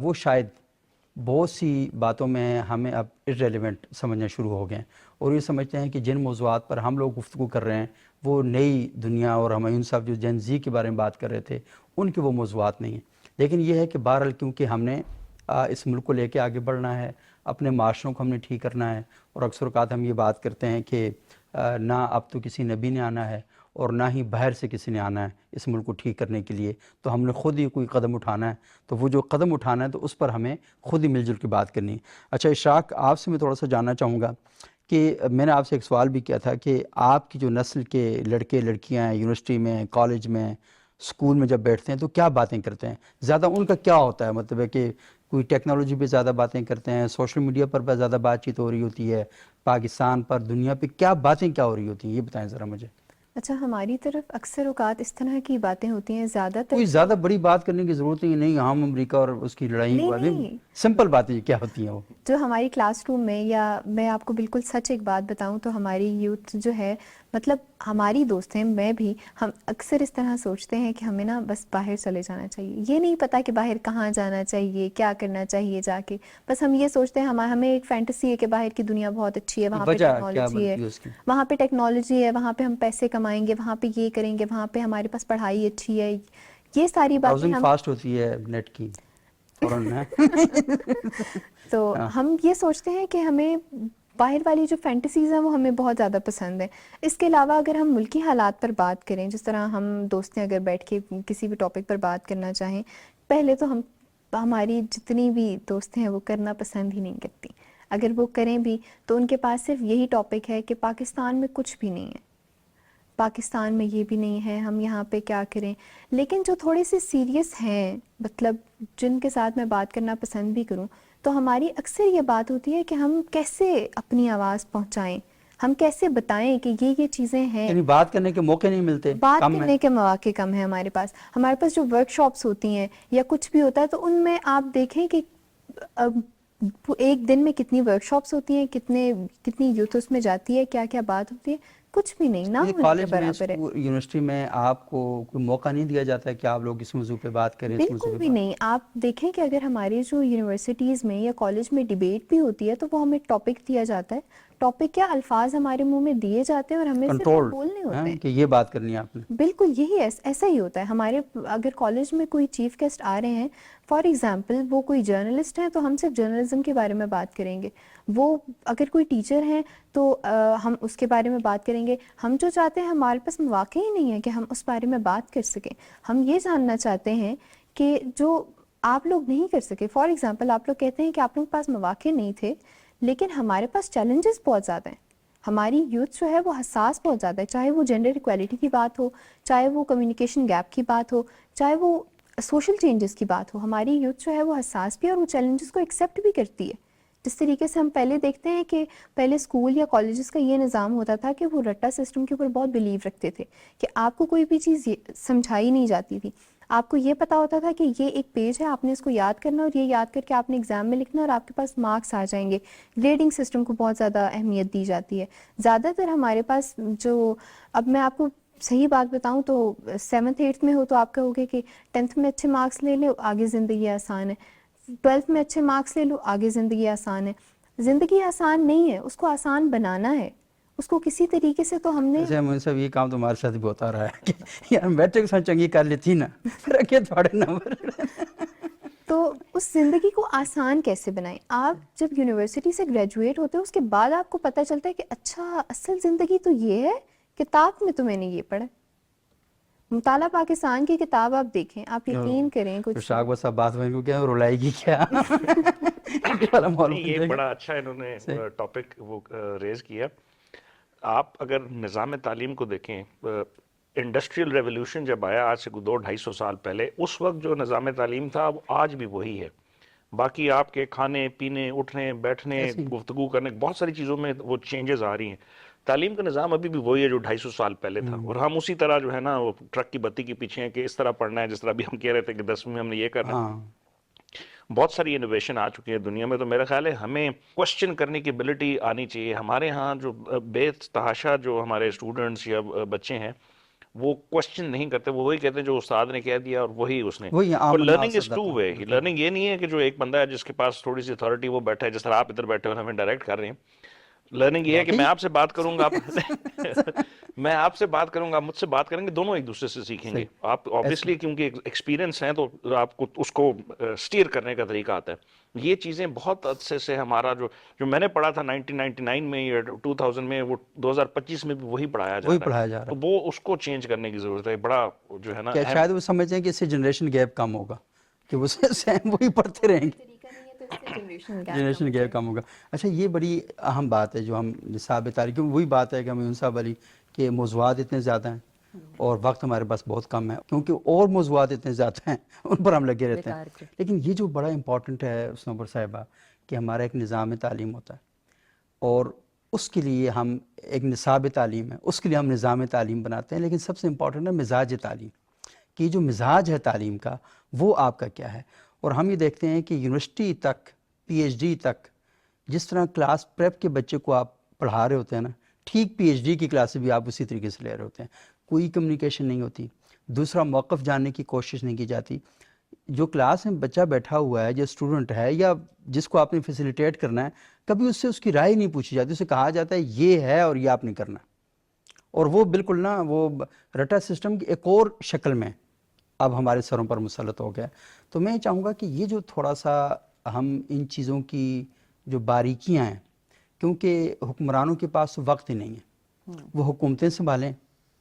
وہ شاید بہت سی باتوں میں ہمیں اب irrelevant سمجھنا شروع ہو گئے ہیں اور یہ سمجھتے ہیں کہ جن موضوعات پر ہم لوگ گفتگو کر رہے ہیں وہ نئی دنیا، اور ہمایون صاحب جو جن زی کے بارے میں بات کر رہے تھے ان کے وہ موضوعات نہیں ہیں. لیکن یہ ہے کہ بہرحال کیونکہ ہم نے اس ملک کو لے کے آگے بڑھنا ہے، اپنے معاشروں کو ہم نے ٹھیک کرنا ہے، اور اکثر اوقات ہم یہ بات کرتے ہیں کہ نہ اب تو کسی نبی نے آنا ہے اور نہ ہی باہر سے کسی نے آنا ہے اس ملک کو ٹھیک کرنے کے لیے، تو ہم نے خود ہی کوئی قدم اٹھانا ہے. تو وہ جو قدم اٹھانا ہے تو اس پر ہمیں خود ہی مل جل کے بات کرنی ہے. اچھا اشراق، آپ سے میں تھوڑا سا جاننا چاہوں گا کہ میں نے آپ سے ایک سوال بھی کیا تھا کہ آپ کی جو نسل کے لڑکے لڑکیاں ہیں، یونیورسٹی میں، کالج میں، اسکول میں جب بیٹھتے ہیں تو کیا باتیں کرتے ہیں؟ زیادہ ان کا کیا ہوتا ہے؟ مطلب ہے کہ کوئی ٹیکنالوجی پہ زیادہ باتیں کرتے ہیں، سوشل میڈیا پر زیادہ بات چیت ہو رہی ہوتی ہے، پاکستان پر، دنیا پہ کیا باتیں کیا ہو رہی ہوتی ہیں؟ یہ بتائیں ذرا مجھے. اچھا، ہماری طرف اکثر اوقات اس طرح کی باتیں ہوتی ہیں، زیادہ تر کوئی زیادہ بڑی بات کرنے کی ضرورت نہیں، ہم امریکہ اور اس کی لڑائی نہیں والے نہیں سمپل باتیں کیا ہوتی ہیں وہ؟ جو ہماری کلاس روم میں، یا میں آپ کو بالکل سچ ایک بات بتاؤں تو ہماری یوتھ جو ہے، مطلب ہماری دوست ہیں، میں بھی، ہم اکثر اس طرح سوچتے ہیں کہ ہمیں نا بس باہر چلے جانا چاہیے. یہ نہیں پتا کہ باہر کہاں جانا چاہیے، کیا کرنا چاہیے جا کے. بس ہم یہ سوچتے ہیں، ہمیں ایک فینٹیسی ہے کہ باہر کی دنیا بہت اچھی ہے، وہاں پہ وجہ کیا ٹیکنالوجی ہے، بنتی ہے اس کی؟ وہاں پہ ٹیکنالوجی ہے، وہاں پہ ہم پیسے کمائیں گے، وہاں پہ یہ کریں گے، وہاں پہ ہمارے پاس پڑھائی اچھی ہے. یہ ساری باتیں براؤزنگ ہم فاسٹ ہوتی ہے نیٹ کی فوراً ہے. تو ہم یہ سوچتے ہیں کہ ہمیں باہر والی جو فینٹیسیز ہیں وہ ہمیں بہت زیادہ پسند ہیں. اس کے علاوہ اگر ہم ملکی حالات پر بات کریں، جس طرح ہم دوستیں اگر بیٹھ کے کسی بھی ٹاپک پر بات کرنا چاہیں، پہلے تو ہماری جتنی بھی دوستیں ہیں وہ کرنا پسند ہی نہیں کرتی. اگر وہ کریں بھی تو ان کے پاس صرف یہی ٹاپک ہے کہ پاکستان میں کچھ بھی نہیں ہے، پاکستان میں یہ بھی نہیں ہے، ہم یہاں پہ کیا کریں. لیکن جو تھوڑے سے سیریس ہیں، مطلب جن کے ساتھ میں بات کرنا پسند بھی کروں، تو ہماری اکثر یہ بات ہوتی ہے کہ ہم کیسے اپنی آواز پہنچائیں، ہم کیسے بتائیں کہ یہ چیزیں ہیں. یعنی بات کرنے کے موقع نہیں ملتے، بات کم ہے. کرنے کے مواقع کم ہیں ہمارے پاس جو ورک شاپس ہوتی ہیں یا کچھ بھی ہوتا ہے، تو ان میں آپ دیکھیں کہ ایک دن میں کتنی ورک شاپس ہوتی ہیں، کتنی یوتھ اس میں جاتی ہے، کیا کیا بات ہوتی ہے. کچھ بھی نہیں، نہ یہ ہونے کے کالج میں، برابر ہے. اسکول، یونیورسٹی میں آپ کو کوئی موقع نہیں دیا جاتا ہے کہ آپ لوگ اس موضوع پہ بات کریں، اس موضوع بالکل پہ بھی بات نہیں. آپ دیکھیں کہ اگر ہماری جو یونیورسٹیز میں یا کالج میں ڈیبیٹ بھی ہوتی ہے تو وہ ہمیں ٹاپک دیا جاتا ہے، ٹاپک کیا الفاظ ہمارے منہ میں دیے جاتے ہیں اور ہمیں صرف وہ کنٹرول بولنے ہوتے ہیں. کہ یہ بات کرنی ہے آپ نے. بالکل یہی ایسا ہی ہوتا ہے. ہمارے اگر کالج میں کوئی چیف گیسٹ آ رہے ہیں، فار ایگزامپل وہ کوئی جرنلسٹ ہیں تو ہم صرف جرنلزم کے بارے میں بات کریں گے. وہ اگر کوئی ٹیچر ہیں تو ہم اس کے بارے میں بات کریں گے. ہم جو چاہتے ہیں، ہمارے پاس مواقع ہی نہیں ہے کہ ہم اس بارے میں بات کر سکیں. ہم یہ جاننا چاہتے ہیں کہ جو آپ لوگ نہیں کر سکے. فار ایگزامپل آپ لوگ کہتے ہیں کہ آپ لوگوں کے پاس مواقع نہیں تھے، لیکن ہمارے پاس چیلنجز بہت زیادہ ہیں. ہماری یوتھ جو ہے وہ حساس بہت زیادہ ہے، چاہے وہ جینڈر ایکویلٹی کی بات ہو، چاہے وہ کمیونیکیشن گیپ کی بات ہو، چاہے وہ سوشل چینجز کی بات ہو. ہماری یوتھ جو ہے وہ حساس بھی ہے اور وہ چیلنجز کو ایکسیپٹ بھی کرتی ہے. جس طریقے سے ہم پہلے دیکھتے ہیں کہ پہلے اسکول یا کالجز کا یہ نظام ہوتا تھا کہ وہ رٹا سسٹم کے اوپر بہت بلیو رکھتے تھے کہ آپ کو کوئی بھی چیز سمجھائی نہیں جاتی تھی. آپ کو یہ پتا ہوتا تھا کہ یہ ایک پیج ہے، آپ نے اس کو یاد کرنا اور یہ یاد کر کے آپ نے ایگزام میں لکھنا اور آپ کے پاس مارکس آ جائیں گے. گریڈنگ سسٹم کو بہت زیادہ اہمیت دی جاتی ہے. زیادہ تر ہمارے پاس جو، اب میں آپ کو صحیح بات بتاؤں تو 7th 8th میں ہو تو آپ کہو گے کہ 10th میں اچھے مارکس لے لو، آگے زندگی آسان ہے. 12th میں اچھے مارکس لے لو، آگے زندگی آسان ہے. زندگی آسان نہیں ہے، اس کو آسان بنانا ہے. اس کو کسی طریقے سے تو ہم نے، ایسے مجھے سب یہ کام تو ہمارے ساتھ بھی ہوتا رہا ہے کہ یار میٹرک سے چنگی کر لیتی نا، پھر اگے تھوڑے نمبر. تو اس زندگی کو آسان کیسے بنائیں. آپ جب یونیورسٹی سے گریجویٹ ہوتے ہیں اس کے بعد آپ کو پتہ چلتا ہے کہ اچھا اصل زندگی تو یہ ہے. کتاب میں تو میں نے یہ پڑھا. مطالعہ پاکستان کی کتاب آپ دیکھیں، آپ یقین کریں کچھ شاق بس اب بات ہوئی کیا رلائے گی کیا. یہ بڑا اچھا انہوں نے ٹاپک وہ ریز کیا. آپ اگر نظام تعلیم کو دیکھیں، انڈسٹریل ریولوشن جب آیا آج سے 200-250 سال پہلے، اس وقت جو نظام تعلیم تھا وہ آج بھی وہی ہے. باقی آپ کے کھانے پینے اٹھنے بیٹھنے گفتگو کرنے بہت ساری چیزوں میں وہ چینجز آ رہی ہیں. تعلیم کا نظام ابھی بھی وہی ہے جو 250 سال پہلے تھا, اور ہم اسی طرح جو ہے نا وہ ٹرک کی بتی کے پیچھے ہیں کہ اس طرح پڑھنا ہے جس طرح ابھی ہم کہہ رہے تھے کہ 10ویں میں ہم نے یہ کرنا ہے. بہت ساری انوویشن آ چکی ہے دنیا میں, تو میرا خیال ہے ہمیں کوشچن کرنے کی ایبلٹی آنی چاہیے. ہمارے ہاں جو بے تحاشا جو ہمارے اسٹوڈنٹس یا بچے ہیں وہ کوشچن نہیں کرتے, وہ وہی کہتے ہیں جو استاد نے کہہ دیا اور وہی اس نے. اور learning is two way. Learning یہ نہیں ہے کہ جو ایک بندہ ہے جس کے پاس تھوڑی سی اتھارٹی وہ بیٹھا ہے, جس طرح آپ ادھر بیٹھے ہو ہمیں ڈائریکٹ کر رہے ہیں. لرننگ یہ ہے کہ میں آپ سے بات کروں گا, میں آپ سے بات کروں گا, مجھ سے بات کریں گے, دونوں ایک دوسرے سے سیکھیں گے. آپ آبویسلی کیونکہ ایکسپیرینس ہیں تو آپ کو اس کو سٹیئر کرنے کا طریقہ آتا ہے. یہ چیزیں بہت عرصے سے ہمارا جو میں نے پڑھا تھا 1999 میں یا 2000 میں, وہ 2025 میں بھی وہی پڑھایا جا رہا ہے. تو وہ اس کو چینج کرنے کی ضرورت ہے. بڑا جو ہے نا شاید وہ سمجھتے ہیں کہ اس سے جنریشن گیپ کم ہوگا, کہ وہ سیم وہی پڑھتے رہیں گے, جنریشن گیپ کم ہوگا. اچھا یہ بڑی اہم بات ہے جو ہم نصاب تعلیم, کیونکہ وہی بات ہے کہ ہم یونس صاحب علی کہ موضوعات اتنے زیادہ ہیں اور وقت ہمارے پاس بہت کم ہے, کیونکہ اور موضوعات اتنے زیادہ ہیں ان پر ہم لگے رہتے ہیں. لیکن یہ جو بڑا امپورٹنٹ ہے سنوبر صاحبہ کہ ہمارا ایک نظام تعلیم ہوتا ہے, اور اس کے لیے ہم ایک نصاب تعلیم ہے, اس کے لیے ہم نظام تعلیم بناتے ہیں. لیکن سب سے امپورٹنٹ ہے مزاج تعلیم, کہ جو مزاج ہے تعلیم کا وہ آپ کا کیا ہے. اور ہم یہ دیکھتے ہیں کہ یونیورسٹی تک, پی ایچ ڈی تک, جس طرح کلاس پریپ کے بچے کو آپ پڑھا رہے ہوتے ہیں نا, ٹھیک پی ایچ ڈی کی کلاسیں بھی آپ اسی طریقے سے لے رہے ہوتے ہیں. کوئی کمیونیکیشن نہیں ہوتی, دوسرا موقف جاننے کی کوشش نہیں کی جاتی. جو کلاس میں بچہ بیٹھا ہوا ہے, جو اسٹوڈنٹ ہے یا جس کو آپ نے فیسیلیٹیٹ کرنا ہے, کبھی اس سے اس کی رائے نہیں پوچھی جاتی. اسے کہا جاتا ہے یہ ہے اور یہ آپ نہیں کرنا, اور وہ بالکل نا وہ رٹا سسٹم کی ایک اور شکل میں اب ہمارے سروں پر مسلط ہو گیا. تو میں چاہوں گا کہ یہ جو تھوڑا سا ہم ان چیزوں کی جو باریکیاں ہیں, کیونکہ حکمرانوں کے پاس وقت ہی نہیں ہے, وہ حکومتیں سنبھالیں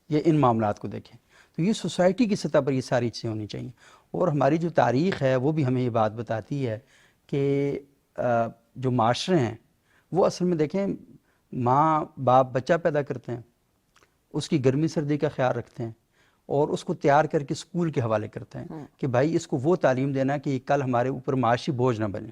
یا ان معاملات کو دیکھیں. تو یہ سوسائٹی کی سطح پر یہ ساری چیزیں ہونی چاہیے. اور ہماری جو تاریخ ہے وہ بھی ہمیں یہ بات بتاتی ہے کہ جو معاشرے ہیں وہ اصل میں دیکھیں, ماں باپ بچہ پیدا کرتے ہیں, اس کی گرمی سردی کا خیال رکھتے ہیں, اور اس کو تیار کر کے اسکول کے حوالے کرتے ہیں کہ بھائی اس کو وہ تعلیم دینا کہ یہ کل ہمارے اوپر معاشی بوجھ نہ بنے.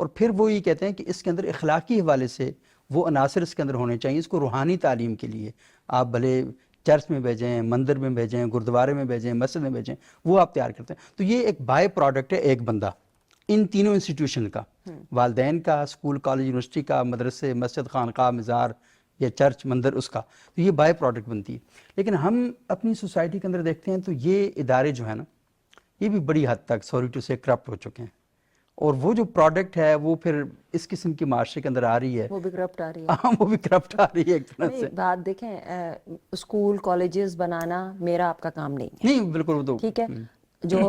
اور پھر وہ یہ کہتے ہیں کہ اس کے اندر اخلاقی حوالے سے وہ عناصر اس کے اندر ہونے چاہیے. اس کو روحانی تعلیم کے لیے آپ بھلے چرچ میں بھیجیں, مندر میں بھیجیں, گردوارے میں بھیجیں, مسجد میں بھیجیں, وہ آپ تیار کرتے ہیں. تو یہ ایک بائی پروڈکٹ ہے ایک بندہ ان تینوں انسٹیٹیوشن کا, والدین کا, اسکول کالج یونیورسٹی کا, مدرسے مسجد خانقاہ مزار یا چرچ مندر اس کا. تو یہ بائی پروڈکٹ بنتی ہے. لیکن ہم اپنی سوسائٹی کے اندر دیکھتے ہیں تو یہ ادارے جو ہیں نا یہ بھی بڑی حد تک سوری ٹو سے کرپٹ ہو چکے ہیں, اور وہ جو پروڈکٹ ہے وہ پھر اس قسم کی معاشرے کے اندر آ رہی ہے, وہ بھی کرپٹ آ رہی ہے. ہاں وہ بھی کرپٹ آ رہی ہے ایک طرح سے. بات دیکھیں, اسکول کالجز بنانا میرا آپ کا کام نہیں ہے. نہیں بالکل, وہ تو ٹھیک ہے, جو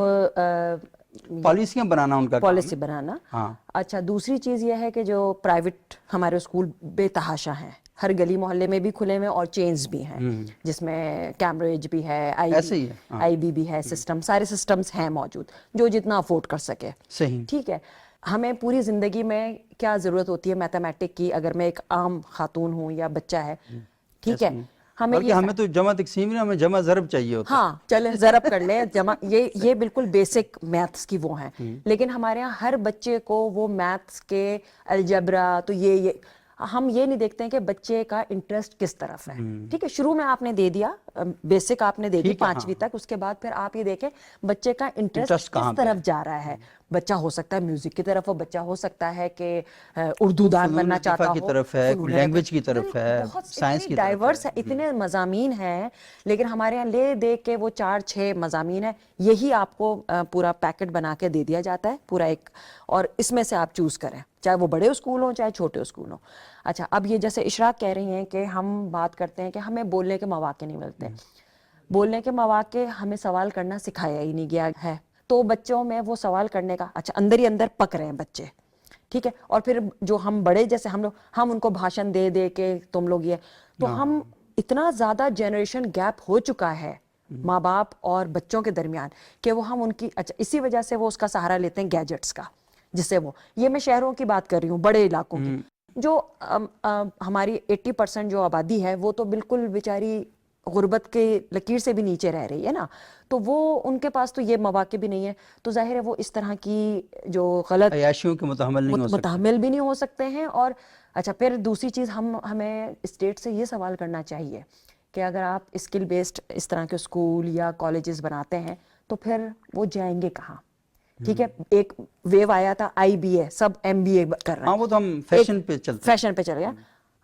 پالیسیاں بنانا ان کا کام ہے. پالیسی بنانا. ہاں اچھا, دوسری چیز یہ ہے کہ جو پرائیویٹ ہمارے اسکول بے تحاشا ہیں, ہر گلی محلے میں بھی کھلے ہوئے اور چینز بھی ہیں, جس میں کیمبرج بھی ہے, آئی بی بھی ہے, سسٹم سارے سسٹمز ہیں موجود جو جتنا افورڈ کر سکے. صحیح. ٹھیک ہے, ہمیں پوری زندگی میں کیا ضرورت ہوتی ہے میتھمیٹک کی, اگر میں ایک عام خاتون ہوں یا بچہ ہے, ٹھیک ہے, ہمیں تو جمع تقسیم نہیں, ہمیں جمع ضرب چاہیے ہوتا. ہاں چلیں ضرب کر لیں, جمع, یہ بالکل بیسک میتھس کی وہ ہیں. لیکن ہمارے یہاں ہر بچے کو وہ میتھس کے الجبرا, تو یہ ہم یہ نہیں دیکھتے ہیں کہ بچے کا انٹرسٹ کس طرف ہے. ٹھیک ہے, شروع میں آپ نے دے دیا بیسک, آپ نے دے دی 5ویں تک, اس کے بعد پھر آپ یہ دیکھیں بچے کا انٹرسٹ کس طرف جا رہا ہے. بچہ ہو سکتا ہے میوزک کی طرف ہو, بچہ ہو سکتا ہے کہ اردو دان بننا چاہتا ہو, کی طرف ہے, لینگویج کی طرف ہے, سائنس کی طرف ہے. ڈائیورس ہے, اتنے مضامین ہیں, لیکن ہمارے یہاں لے دے کے وہ 4-6 مضامین ہیں, یہی آپ کو پورا پیکٹ بنا کے دے دیا جاتا ہے پورا ایک, اور اس میں سے آپ چوز کریں, چاہے وہ بڑے اسکول ہوں چاہے چھوٹے اسکول ہوں. اچھا, اب یہ جیسے اشراق کہہ رہی ہیں کہ ہم بات کرتے ہیں کہ ہمیں بولنے کے مواقع نہیں ملتے. بولنے کے مواقع ہمیں سوال کرنا سکھایا ہی نہیں گیا ہے, تو بچوں میں وہ سوال کرنے کا, اچھا اندر ہی اندر پک رہے ہیں بچے, ٹھیک ہے. اور پھر جو ہم بڑے جیسے ہم ان کو بھاشن دے دے کے تم لوگ یہ, تو ہم اتنا زیادہ جنریشن گیپ ہو چکا ہے ماں باپ اور بچوں کے درمیان کہ وہ ہم ان کی, اچھا اسی وجہ سے وہ اس کا سہارا لیتے ہیں گیجٹس کا, جس سے وہ, یہ میں شہروں کی بات کر رہی ہوں, بڑے علاقوں کی, جو ہماری 80% جو آبادی ہے وہ تو بالکل بیچاری غربت کے لکیر سے بھی نیچے رہ رہی ہے نا, تو وہ ان کے پاس تو یہ مواقع بھی نہیں ہے, تو ظاہر ہے وہ اس طرح کی جو غلط عیاشیوں کے متحمل نہیں ہو سکتے. متحمل بھی نہیں ہو سکتے ہیں. اور اچھا پھر دوسری چیز ہمیں اسٹیٹ سے یہ سوال کرنا چاہیے کہ اگر آپ اسکل بیسڈ اس طرح کے اسکول یا کالجز بناتے ہیں تو پھر وہ جائیں گے کہاں؟ ٹھیک ہے, ایک ویو آیا تھا آئی بی اے, سب ایم بی اے کر رہے ہیں, ہاں وہ تو ہم فیشن پہ چلتے ہیں. فیشن پہ چل گیا.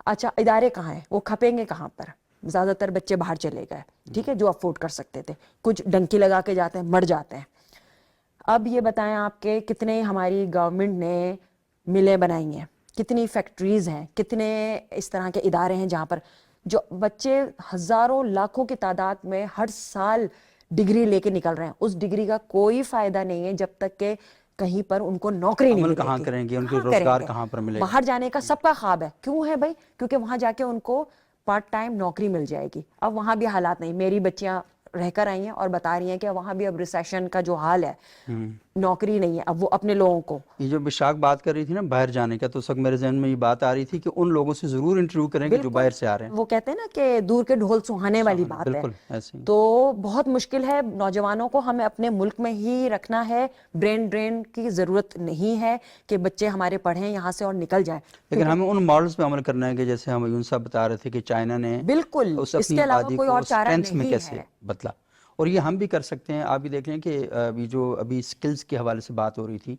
اچھا ادارے کہاں ہیں, وہ کھپیں گے کہاں پر؟ زیادہ تر بچے باہر چلے گئے, ٹھیک ہے, جو افورڈ کر سکتے تھے, کچھ ڈنکی لگا کے جاتے ہیں, مر جاتے ہیں. اب یہ بتائیں آپ کے کتنے ہماری گورنمنٹ نے ملیں بنائی ہیں, کتنی فیکٹریز ہیں, کتنے اس طرح کے ادارے ہیں جہاں پر جو بچے ہزاروں لاکھوں کی تعداد میں ہر سال ڈگری لے کے نکل رہے ہیں. اس ڈگری کا کوئی فائدہ نہیں ہے جب تک کہ کہیں پر ان کو نوکری نہیں عمل ملے کہاں گی. کریں گے, ان کو کہاں روزگار کریں گے؟ کہاں پر ملے گا؟ باہر جانے کا سب کا خواب ہے. کیوں ہے بھائی؟ کیونکہ وہاں جا کے ان کو پارٹ ٹائم نوکری مل جائے گی. اب وہاں بھی حالات نہیں. میری بچیاں رہ کر آئی ہیں اور بتا رہی ہیں کہ وہاں بھی اب ریسیشن کا جو حال ہے, نوکری نہیں ہے. اب وہ اپنے لوگوں کو, یہ جو بشاق بات کر رہی تھی نا باہر جانے کا, تو اس وقت میرے ذہن میں یہ بات آ رہی تھی کہ ان لوگوں سے ضرور انٹرویو کریں کہ جو باہر سے آ رہے ہیں. وہ کہتے ہیں نا کہ دور کے ڈھول سہانے والی بات ہے. بالکل ایسے ہی. تو بہت مشکل ہے. نوجوانوں کو ہمیں اپنے ملک میں ہی رکھنا ہے. برین ڈرین کی ضرورت نہیں ہے کہ بچے ہمارے پڑھیں یہاں سے اور نکل جائیں. لیکن ہمیں ان ماڈلز پہ عمل کرنا ہے کہ جیسے ہم یون صاحب بتا رہے تھے کہ چائنا نے بالکل اس اس اپنی کے علاوہ آبادی کوئی کو اور چارہ اسٹرینتھ میں نہیں کیسے ہے. بدلا, اور یہ ہم بھی کر سکتے ہیں. آپ بھی دیکھ لیں کہ ابھی اسکلز کے حوالے سے بات ہو رہی تھی,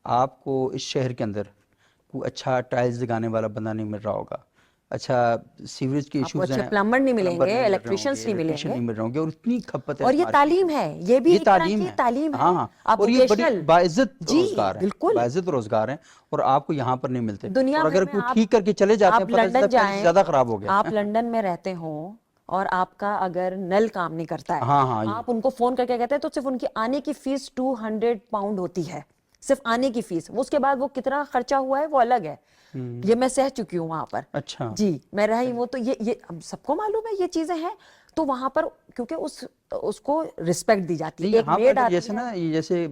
آپ کو اس شہر کے اندر کوئی اچھا ٹائلز لگانے والا بندہ نہیں مل رہا ہوگا, اچھا سیوریج کے آپ کو ایشوز اچھے ہیں, پلمبر نہیں ملیں پلمبر گے, نہیں مل رہے ہوں الیکٹریشینس گے, نہیں ملیں الیکٹریشین گے. نہیں مل رہے ہوں گے, اور اتنی کھپت ہے اور اس یہ مارکیٹ تعلیم میں. ہے, یہ بھی یہ ایک طرح تعلیم کی ہے, تعلیم ہے. ہاں ہاں, آپ اور یہ بڑی ووکیشنل, باعزت جی روزگار ہے, بالکل. باعزت روزگار ہیں, اور آپ کو یہاں پر نہیں ملتے. دنیا اور بھر اگر میں کوئی ٹھیک کر کے چلے جاتے آپ ہیں پتہ چلتا لنڈن ہے پہلے سے جائیں, زیادہ خراب ہو گیا. آپ لنڈن میں رہتے ہوں اور آپ کا اگر نل کام نہیں کرتا ہے, ہاں ہاں, آپ ان کو فون کر کے کہتے ہیں تو صرف ان کی آنے کی فیس 200 پاؤنڈ ہوتی ہے, صرف آنے کی فیس. اس کے بعد وہ کتنا خرچہ ہوا ہے وہ الگ ہے. یہ میں سہ چکی ہوں وہاں پر, اچھا جی میں رہی ہوں. تو یہ سب کو معلوم ہے یہ چیزیں ہیں. تو وہاں پر کیونکہ اس کو رسپیکٹ دی جاتی ہے. نہیں, ایک یہاں پر میڈ اگر آتی جیسے ہے, نا یہ جیسے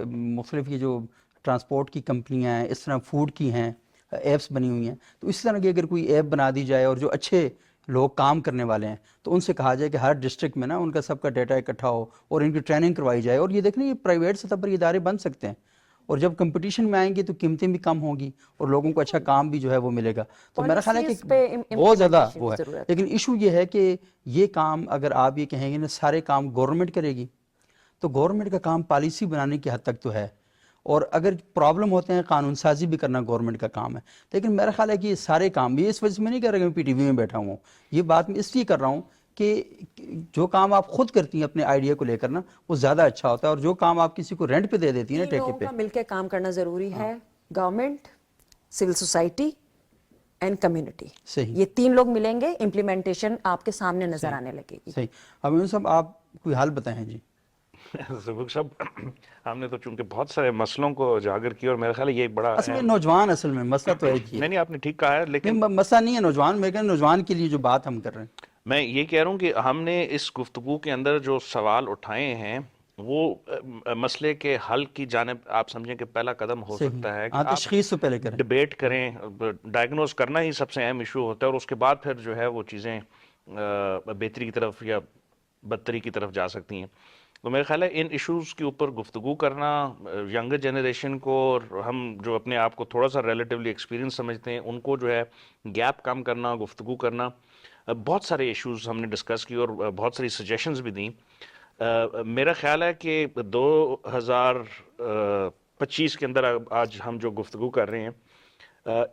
مختلف یہ جو ٹرانسپورٹ کی کمپنیاں ہیں, اس طرح فوڈ کی ہیں, ایپس بنی ہوئی ہیں, تو اس طرح کی اگر کوئی ایپ بنا دی جائے اور جو اچھے لوگ کام کرنے والے ہیں تو ان سے کہا جائے کہ ہر ڈسٹرکٹ میں نا ان کا سب کا ڈیٹا اکٹھا ہو اور ان کی ٹریننگ کروائی جائے. اور یہ دیکھیں یہ پرائیویٹ سطح پر ادارے بن سکتے ہیں, اور جب کمپٹیشن میں آئیں گے تو قیمتیں بھی کم ہوں گی اور لوگوں کو اچھا کام بھی جو ہے وہ ملے گا. تو میرا خیال ہے کہ پالیسیز پہ بہت زیادہ implementation وہ کی ہے. ضرورت لیکن ایشو یہ ہے کہ یہ کام اگر آپ یہ کہیں گے نا سارے کام گورنمنٹ کرے گی, تو گورنمنٹ کا کام پالیسی بنانے کی حد تک تو ہے, اور اگر پرابلم ہوتے ہیں قانون سازی بھی کرنا گورنمنٹ کا کام ہے. لیکن میرا خیال ہے کہ یہ سارے کام, یہ اس وجہ سے میں نہیں کہہ رہا کہ میں پی ٹی وی میں بیٹھا ہوں, یہ بات میں اس لیے کر رہا ہوں کہ جو کام آپ خود کرتی ہیں اپنے آئیڈیا کو لے کر نا وہ زیادہ اچھا ہوتا ہے, اور جو کام آپ کسی کو رینٹ پہ دے دیتی ہیں نا تین ٹھیکے لوگوں پہ. کا مل کے کام کرنا ضروری ہے. Government, civil society and community, صحیح یہ تین لوگ ملیں گے, امپلیمنٹیشن آپ کے سامنے نظر آنے لگے گی. صحیح. اب یوں صاحب آپ کوئی حل بتائیں جی. ذوالفقار صاحب, ہم نے تو چونکہ بہت سارے مسئلوں کو اجاگر کیا, اور میرا خیال ہے یہ بڑا اصل میں نوجوان, اصل میں مسئلہ تو ایک ہی ہے. نہیں آپ نے ٹھیک کہا ہے, لیکن مسئلہ نہیں ہے نوجوان, میں کہنا نوجوان کے لیے جو بات ہم کر رہے ہیں, میں یہ کہہ رہا ہوں کہ ہم نے اس گفتگو کے اندر جو سوال اٹھائے ہیں وہ مسئلے کے حل کی جانب آپ سمجھیں کہ پہلا قدم ہو صحیح, سکتا ہے کہ ہاں آپ تشخیص سے پہلے کریں. ڈیبیٹ کریں. ڈائگنوز کرنا ہی سب سے اہم ایشو ہوتا ہے, اور اس کے بعد پھر جو ہے وہ چیزیں بہتری کی طرف یا بدتری کی طرف جا سکتی ہیں. تو میرا خیال ہے ان ایشوز کے اوپر گفتگو کرنا ینگر جنریشن کو, اور ہم جو اپنے آپ کو تھوڑا سا ریلیٹیولی ایکسپیرینس سمجھتے ہیں ان کو جو ہے گیپ کم کرنا, گفتگو کرنا. بہت سارے ایشوز ہم نے ڈسکس کی اور بہت ساری سجیشنز بھی دیں. میرا خیال ہے کہ 2025 کے اندر آج ہم جو گفتگو کر رہے ہیں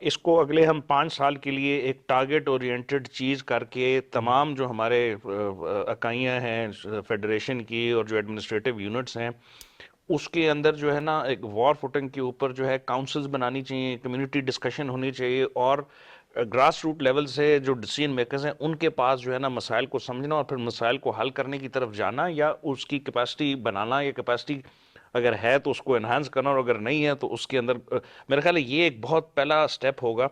اس کو اگلے ہم 5 سال کے لیے ایک ٹارگٹ اورینٹڈ چیز کر کے تمام جو ہمارے اکائیاں ہیں فیڈریشن کی اور جو ایڈمنسٹریٹو یونٹس ہیں اس کے اندر جو ہے نا ایک وار فوٹنگ کے اوپر جو ہے کاؤنسلز بنانی چاہیے, کمیونٹی ڈسکشن ہونی چاہیے, اور گراس روٹ لیول سے جو ڈیسیژن میکرز ہیں ان کے پاس جو ہے نا مسائل کو سمجھنا اور پھر مسائل کو حل کرنے کی طرف جانا, یا اس کی کیپیسٹی بنانا, یا کیپیسٹی اگر ہے تو اس کو انہانس کرنا, اور اگر نہیں ہے تو اس کے اندر میرا خیال ہے یہ ایک بہت پہلا سٹیپ ہوگا.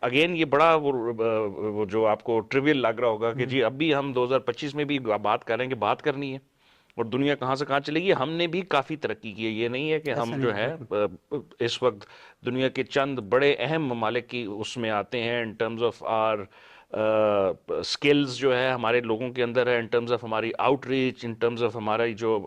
اگین یہ بڑا وہ جو آپ کو ٹریویل لگ رہا ہوگا کہ جی اب بھی ہم 2025 میں بھی بات کر رہے ہیں کہ بات کرنی ہے, اور دنیا کہاں سے کہاں چلے گی. ہم نے بھی کافی ترقی کی ہے, یہ نہیں ہے کہ ہم جو ہے اس وقت دنیا کے چند بڑے اہم ممالک کی اس میں آتے ہیں in terms of our skills جو ہے ہمارے لوگوں کے اندر ہے، ان ٹرمز آف ہماری outreach, in terms of ہمارا جو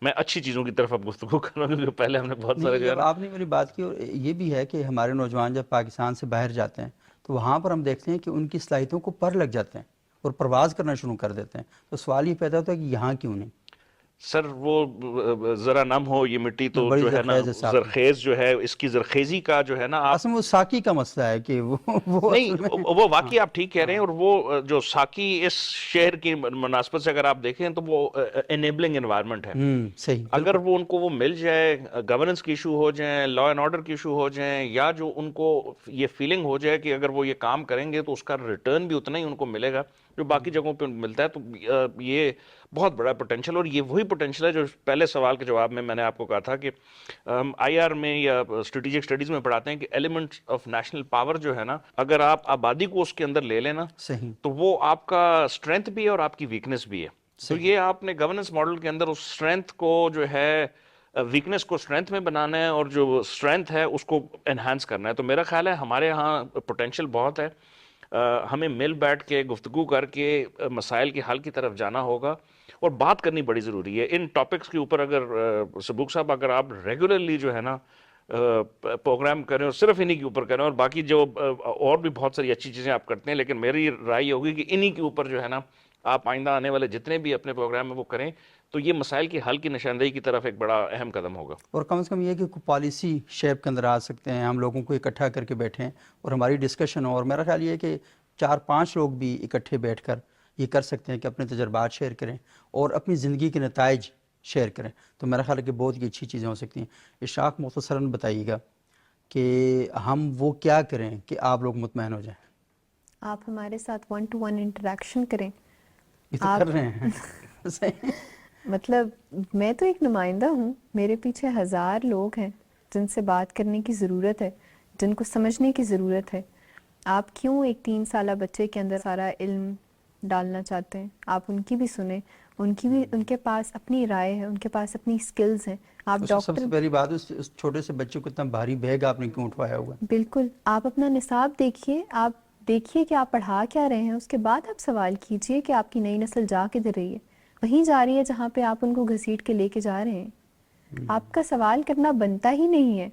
میں اچھی چیزوں کی طرف اب گفتگو کر رہا ہوں کیونکہ پہلے ہم نے بہت سارے جو نہیں، ہے اب نا آپ نے میری بات کی، اور یہ بھی ہے کہ ہمارے نوجوان جب پاکستان سے باہر جاتے ہیں تو وہاں پر ہم دیکھتے ہیں کہ ان کی صلاحیتوں کو پر لگ جاتے ہیں اور پرواز کرنا شروع کر دیتے ہیں. تو سوال یہ پیدا ہوتا ہے کہ یہاں کیوں نہیں؟ سر وہ ذرا نم ہو یہ مٹی تو بڑی جو ہے نا زرخیز ہے صاحب. زرخیز جو ہے، اس کی زرخیزی کا جو ہے نا آپ اصل میں وہ ساکی کا مسئلہ ہے کہ وہ نہیں، اصل میں وہ واقعی آپ ٹھیک کہہ رہے ہیں، اور وہ جو ساکی اس شہر کی مناسبت سے اگر آپ دیکھیں تو وہ انیبلنگ انوائرمنٹ ہے. صحیح اگر بالکل. وہ ان کو وہ مل جائے، گورننس کی ایشو ہو جائیں، لا اینڈ آرڈر کی ایشو ہو جائیں، یا جو ان کو یہ فیلنگ ہو جائے کہ اگر وہ یہ کام کریں گے تو اس کا ریٹرن بھی اتنا ہی ان کو ملے گا جو باقی جگہوں پہ ملتا ہے، تو یہ بہت بڑا پوٹینشیل. اور یہ وہی پوٹینشیل ہے جو پہلے سوال کے جواب میں نے آپ کو کہا تھا کہ آئی آر میں یا اسٹریٹجک اسٹڈیز میں پڑھاتے ہیں کہ ایلیمنٹس آف نیشنل پاور جو ہے نا، اگر آپ آبادی کو اس کے اندر لے لینا صحیح تو وہ آپ کا اسٹرینتھ بھی ہے اور آپ کی ویکنس بھی ہے. تو یہ آپ نے گورننس ماڈل کے اندر اس اسٹرینتھ کو جو ہے ویکنس کو اسٹرینتھ میں بنانا ہے، اور جو اسٹرینتھ ہے اس کو انہانس کرنا ہے. تو میرا خیال ہے ہمارے ہاں پوٹینشیل بہت ہے. ہمیں مل بیٹھ کے گفتگو کر کے مسائل کے حل کی طرف جانا ہوگا، اور بات کرنی بڑی ضروری ہے ان ٹاپکس کے اوپر. اگر سبوک صاحب اگر آپ ریگولرلی جو ہے نا پروگرام کریں اور صرف انہی کے اوپر کریں، اور باقی جو اور بھی بہت ساری اچھی چیزیں آپ کرتے ہیں، لیکن میری رائے ہوگی کہ انہی کے اوپر جو ہے نا آپ آئندہ آنے والے جتنے بھی اپنے پروگرام میں وہ کریں، تو یہ مسائل کی حل کی نشاندہی کی طرف ایک بڑا اہم قدم ہوگا. اور کم از کم یہ کہ کوئی پالیسی شیپ کے اندر آ سکتے ہیں، ہم لوگوں کو اکٹھا کر کے بیٹھیں اور ہماری ڈسکشن ہو. اور میرا خیال یہ ہے کہ 4-5 لوگ بھی اکٹھے بیٹھ کر یہ کر سکتے ہیں کہ اپنے تجربات شیئر کریں اور اپنی زندگی کے نتائج شیئر کریں. تو میرا خیال ہے کہ بہت ہی اچھی چیزیں ہو سکتی ہیں. اشاق مختصراً بتائیے گا کہ ہم وہ کیا کریں کہ آپ لوگ مطمئن ہو جائیں. آپ ہمارے ساتھ 1-to-1 انٹریکشن کریں. یہ تو کر رہے ہیں. مطلب میں تو ایک نمائندہ ہوں، میرے پیچھے 1000 لوگ ہیں جن سے بات کرنے کی ضرورت ہے، جن کو سمجھنے کی ضرورت ہے. آپ کیوں ایک 3 سالہ بچے کے اندر سارا علم ڈالنا چاہتے ہیں؟ آپ ان کی بھی سنیں، ان کے پاس اپنی رائے ہے، ان کے پاس اپنی سکلز ہیں. آپ سب ڈاکٹر، سے پہلی بات اس چھوٹے سے بچے کو اتنا بھاری بیگ آپ نے کیوں اٹھوایا ہوا ہے؟ بالکل آپ اپنا نصاب دیکھیے، آپ دیکھیے کہ آپ پڑھا کیا رہے ہیں، اس کے بعد آپ سوال کیجئے کہ آپ کی نئی نسل جا کدھر رہی ہے. وہیں جا رہی ہے جہاں پہ آپ ان کو گھسیٹ کے لے کے جا رہے ہیں. آپ کا سوال کرنا بنتا ہی نہیں ہے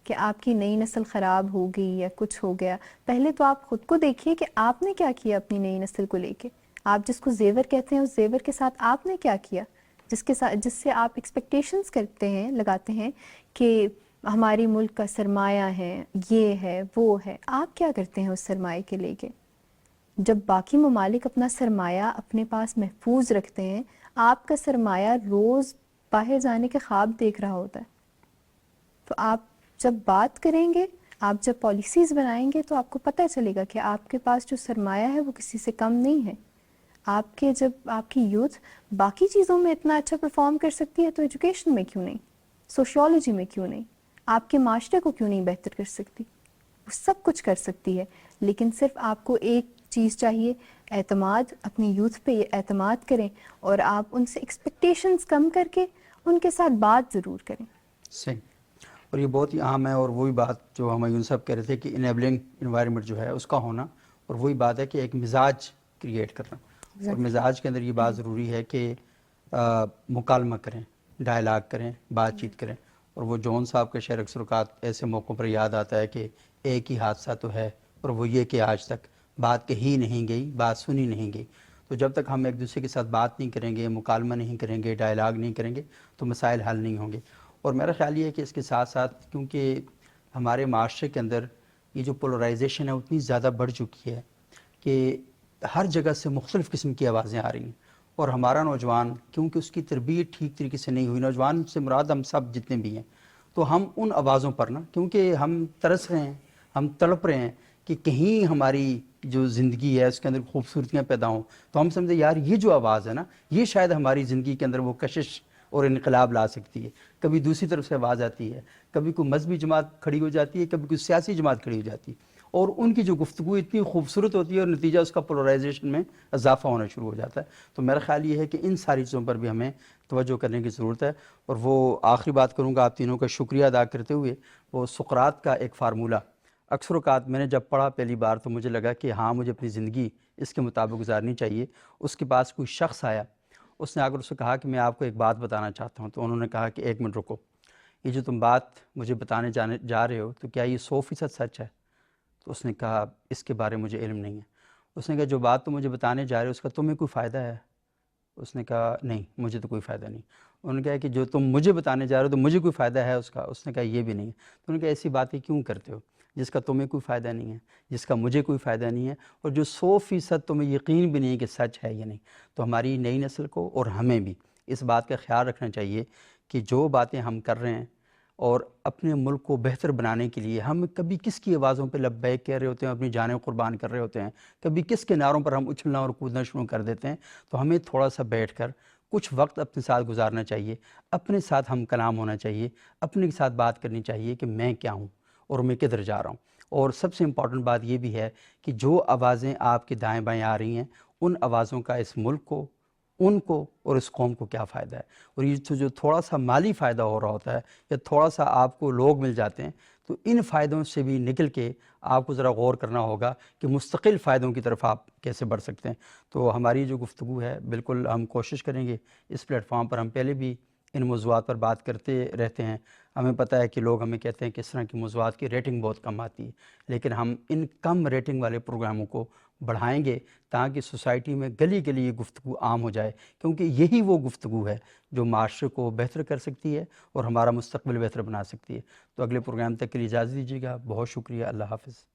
کہ آپ کی نئی نسل خراب ہو گئی یا کچھ ہو گیا. پہلے تو آپ خود کو دیکھیے کہ آپ نے کیا کیا اپنی نئی نسل کو لے کے. آپ جس کو زیور کہتے ہیں اس زیور کے ساتھ آپ نے کیا کیا، جس سے آپ ایکسپیکٹیشنز کرتے ہیں، لگاتے ہیں کہ ہماری ملک کا سرمایہ ہے، یہ ہے وہ ہے. آپ کیا کرتے ہیں اس سرمایہ کے لے کے؟ جب باقی ممالک اپنا سرمایہ اپنے پاس محفوظ رکھتے ہیں، آپ کا سرمایہ روز باہر جانے کے خواب دیکھ رہا ہوتا ہے. تو آپ جب بات کریں گے، آپ جب پالیسیز بنائیں گے تو آپ کو پتہ چلے گا کہ آپ کے پاس جو سرمایہ ہے وہ کسی سے کم نہیں ہے. جب آپ کی یوتھ باقی چیزوں میں اتنا اچھا پرفارم کر سکتی ہے تو ایجوکیشن میں کیوں نہیں، سوشیولوجی میں کیوں نہیں، آپ کے معاشرے کو کیوں نہیں بہتر کر سکتی؟ وہ سب کچھ کر سکتی ہے. لیکن صرف آپ کو ایک چیز چاہیے، اعتماد. اپنی یوتھ پہ یہ اعتماد کریں اور آپ ان سے ایکسپیکٹیشنز کم کر کے ان کے ساتھ بات ضرور کریں. صحیح. اور یہ بہت ہی اہم ہے، اور وہی بات جو ہمایون صاحب کہہ رہے تھے کہ انیبلنگ انوائرمنٹ جو ہے اس کا ہونا، اور وہی بات ہے کہ ایک مزاج کریٹ کرنا. اور مزاج کے اندر یہ بات ضروری ہے کہ مکالمہ کریں، ڈائلاگ کریں، بات چیت کریں. اور وہ جون صاحب کے شعر اکثر اوقات ایسے موقعوں پر یاد آتا ہے کہ ایک ہی حادثہ تو ہے، اور وہ یہ کہ آج تک بات کہی نہیں گئی، بات سنی نہیں گئی. تو جب تک ہم ایک دوسرے کے ساتھ بات نہیں کریں گے، مکالمہ نہیں کریں گے، ڈائلاگ نہیں کریں گے، تو مسائل حل نہیں ہوں گے. اور میرا خیال یہ ہے کہ اس کے ساتھ ساتھ کیونکہ ہمارے معاشرے کے اندر یہ جو پولرائزیشن ہے اتنی زیادہ بڑھ چکی ہے کہ ہر جگہ سے مختلف قسم کی آوازیں آ رہی ہیں. اور ہمارا نوجوان کیونکہ اس کی تربیت ٹھیک طریقے سے نہیں ہوئی، نوجوان سے مراد ہم سب جتنے بھی ہیں، تو ہم ان آوازوں پر نا، کیونکہ ہم ترس رہے ہیں، ہم تڑپ رہے ہیں کہ کہیں ہماری جو زندگی ہے اس کے اندر خوبصورتیاں پیدا ہوں، تو ہم سمجھے یار یہ جو آواز ہے نا، یہ شاید ہماری زندگی کے اندر وہ کشش اور انقلاب لا سکتی ہے. کبھی دوسری طرف سے آواز آتی ہے، کبھی کوئی مذہبی جماعت کھڑی ہو جاتی ہے، کبھی کوئی سیاسی جماعت کھڑی ہو جاتی ہے، اور ان کی جو گفتگو اتنی خوبصورت ہوتی ہے اور نتیجہ اس کا پولرائزیشن میں اضافہ ہونا شروع ہو جاتا ہے. تو میرا خیال یہ ہے کہ ان ساری چیزوں پر بھی ہمیں توجہ کرنے کی ضرورت ہے. اور وہ آخری بات کروں گا آپ تینوں کا شکریہ ادا کرتے ہوئے، وہ سقراط کا ایک فارمولہ اکثر اوقات میں نے جب پڑھا پہلی بار تو مجھے لگا کہ ہاں مجھے اپنی زندگی اس کے مطابق گزارنی چاہیے. اس کے پاس کوئی شخص آیا, اس نے آ کر اس سے کہا کہ میں آپ کو ایک بات بتانا چاہتا ہوں. تو انہوں نے کہا کہ 1 منٹ رکو, یہ جو تم بات مجھے بتانے جا رہے ہو تو کیا یہ 100% سچ ہے؟ تو اس نے کہا اس کے بارے میں مجھے علم نہیں ہے. اس نے کہا جو بات تم مجھے بتانے جا رہے ہو اس کا تمہیں کوئی فائدہ ہے؟ اس نے کہا نہیں, مجھے تو کوئی فائدہ نہیں. انہوں نے کہا کہ جو تم مجھے بتانے جا رہے ہو تو مجھے کوئی فائدہ ہے اس کا؟ اس نے کہا یہ بھی نہیں ہے. تو انہوں نے کہا ایسی باتیں کیوں کرتے ہو جس کا تمہیں کوئی فائدہ نہیں ہے, جس کا مجھے کوئی فائدہ نہیں ہے, اور جو 100% تمہیں یقین بھی نہیں ہے کہ سچ ہے یا نہیں. تو ہماری نئی نسل کو اور ہمیں بھی اس بات کا خیال رکھنا چاہیے کہ جو باتیں ہم کر رہے ہیں اور اپنے ملک کو بہتر بنانے کے لیے ہم کبھی کس کی آوازوں پہ لبیک کہہ رہے ہوتے ہیں, اپنی جانیں قربان کر رہے ہوتے ہیں, کبھی کس کے نعروں پر ہم اچھلنا اور کودنا شروع کر دیتے ہیں. تو ہمیں تھوڑا سا بیٹھ کر کچھ وقت اپنے ساتھ گزارنا چاہیے, اپنے ساتھ ہم کلام ہونا چاہیے, اپنے ساتھ بات کرنی چاہیے کہ میں کیا ہوں اور میں کدھر جا رہا ہوں. اور سب سے امپورٹنٹ بات یہ بھی ہے کہ جو آوازیں آپ کے دائیں بائیں آ رہی ہیں ان آوازوں کا اس ملک کو, ان کو اور اس قوم کو کیا فائدہ ہے. اور یہ جو تھوڑا سا مالی فائدہ ہو رہا ہوتا ہے یا تھوڑا سا آپ کو لوگ مل جاتے ہیں, تو ان فائدوں سے بھی نکل کے آپ کو ذرا غور کرنا ہوگا کہ مستقل فائدوں کی طرف آپ کیسے بڑھ سکتے ہیں. تو ہماری جو گفتگو ہے بالکل ہم کوشش کریں گے, اس پلیٹ فارم پر ہم پہلے بھی ان موضوعات پر بات کرتے رہتے ہیں. ہمیں پتہ ہے کہ لوگ ہمیں کہتے ہیں کہ اس طرح کی موضوعات کی ریٹنگ بہت کم آتی ہے, لیکن ہم ان کم ریٹنگ والے پروگراموں کو بڑھائیں گے تاکہ سوسائٹی میں گلی گلی یہ گفتگو عام ہو جائے, کیونکہ یہی وہ گفتگو ہے جو معاشرے کو بہتر کر سکتی ہے اور ہمارا مستقبل بہتر بنا سکتی ہے. تو اگلے پروگرام تک کے لیے اجازت دیجیے گا. بہت شکریہ. اللہ حافظ.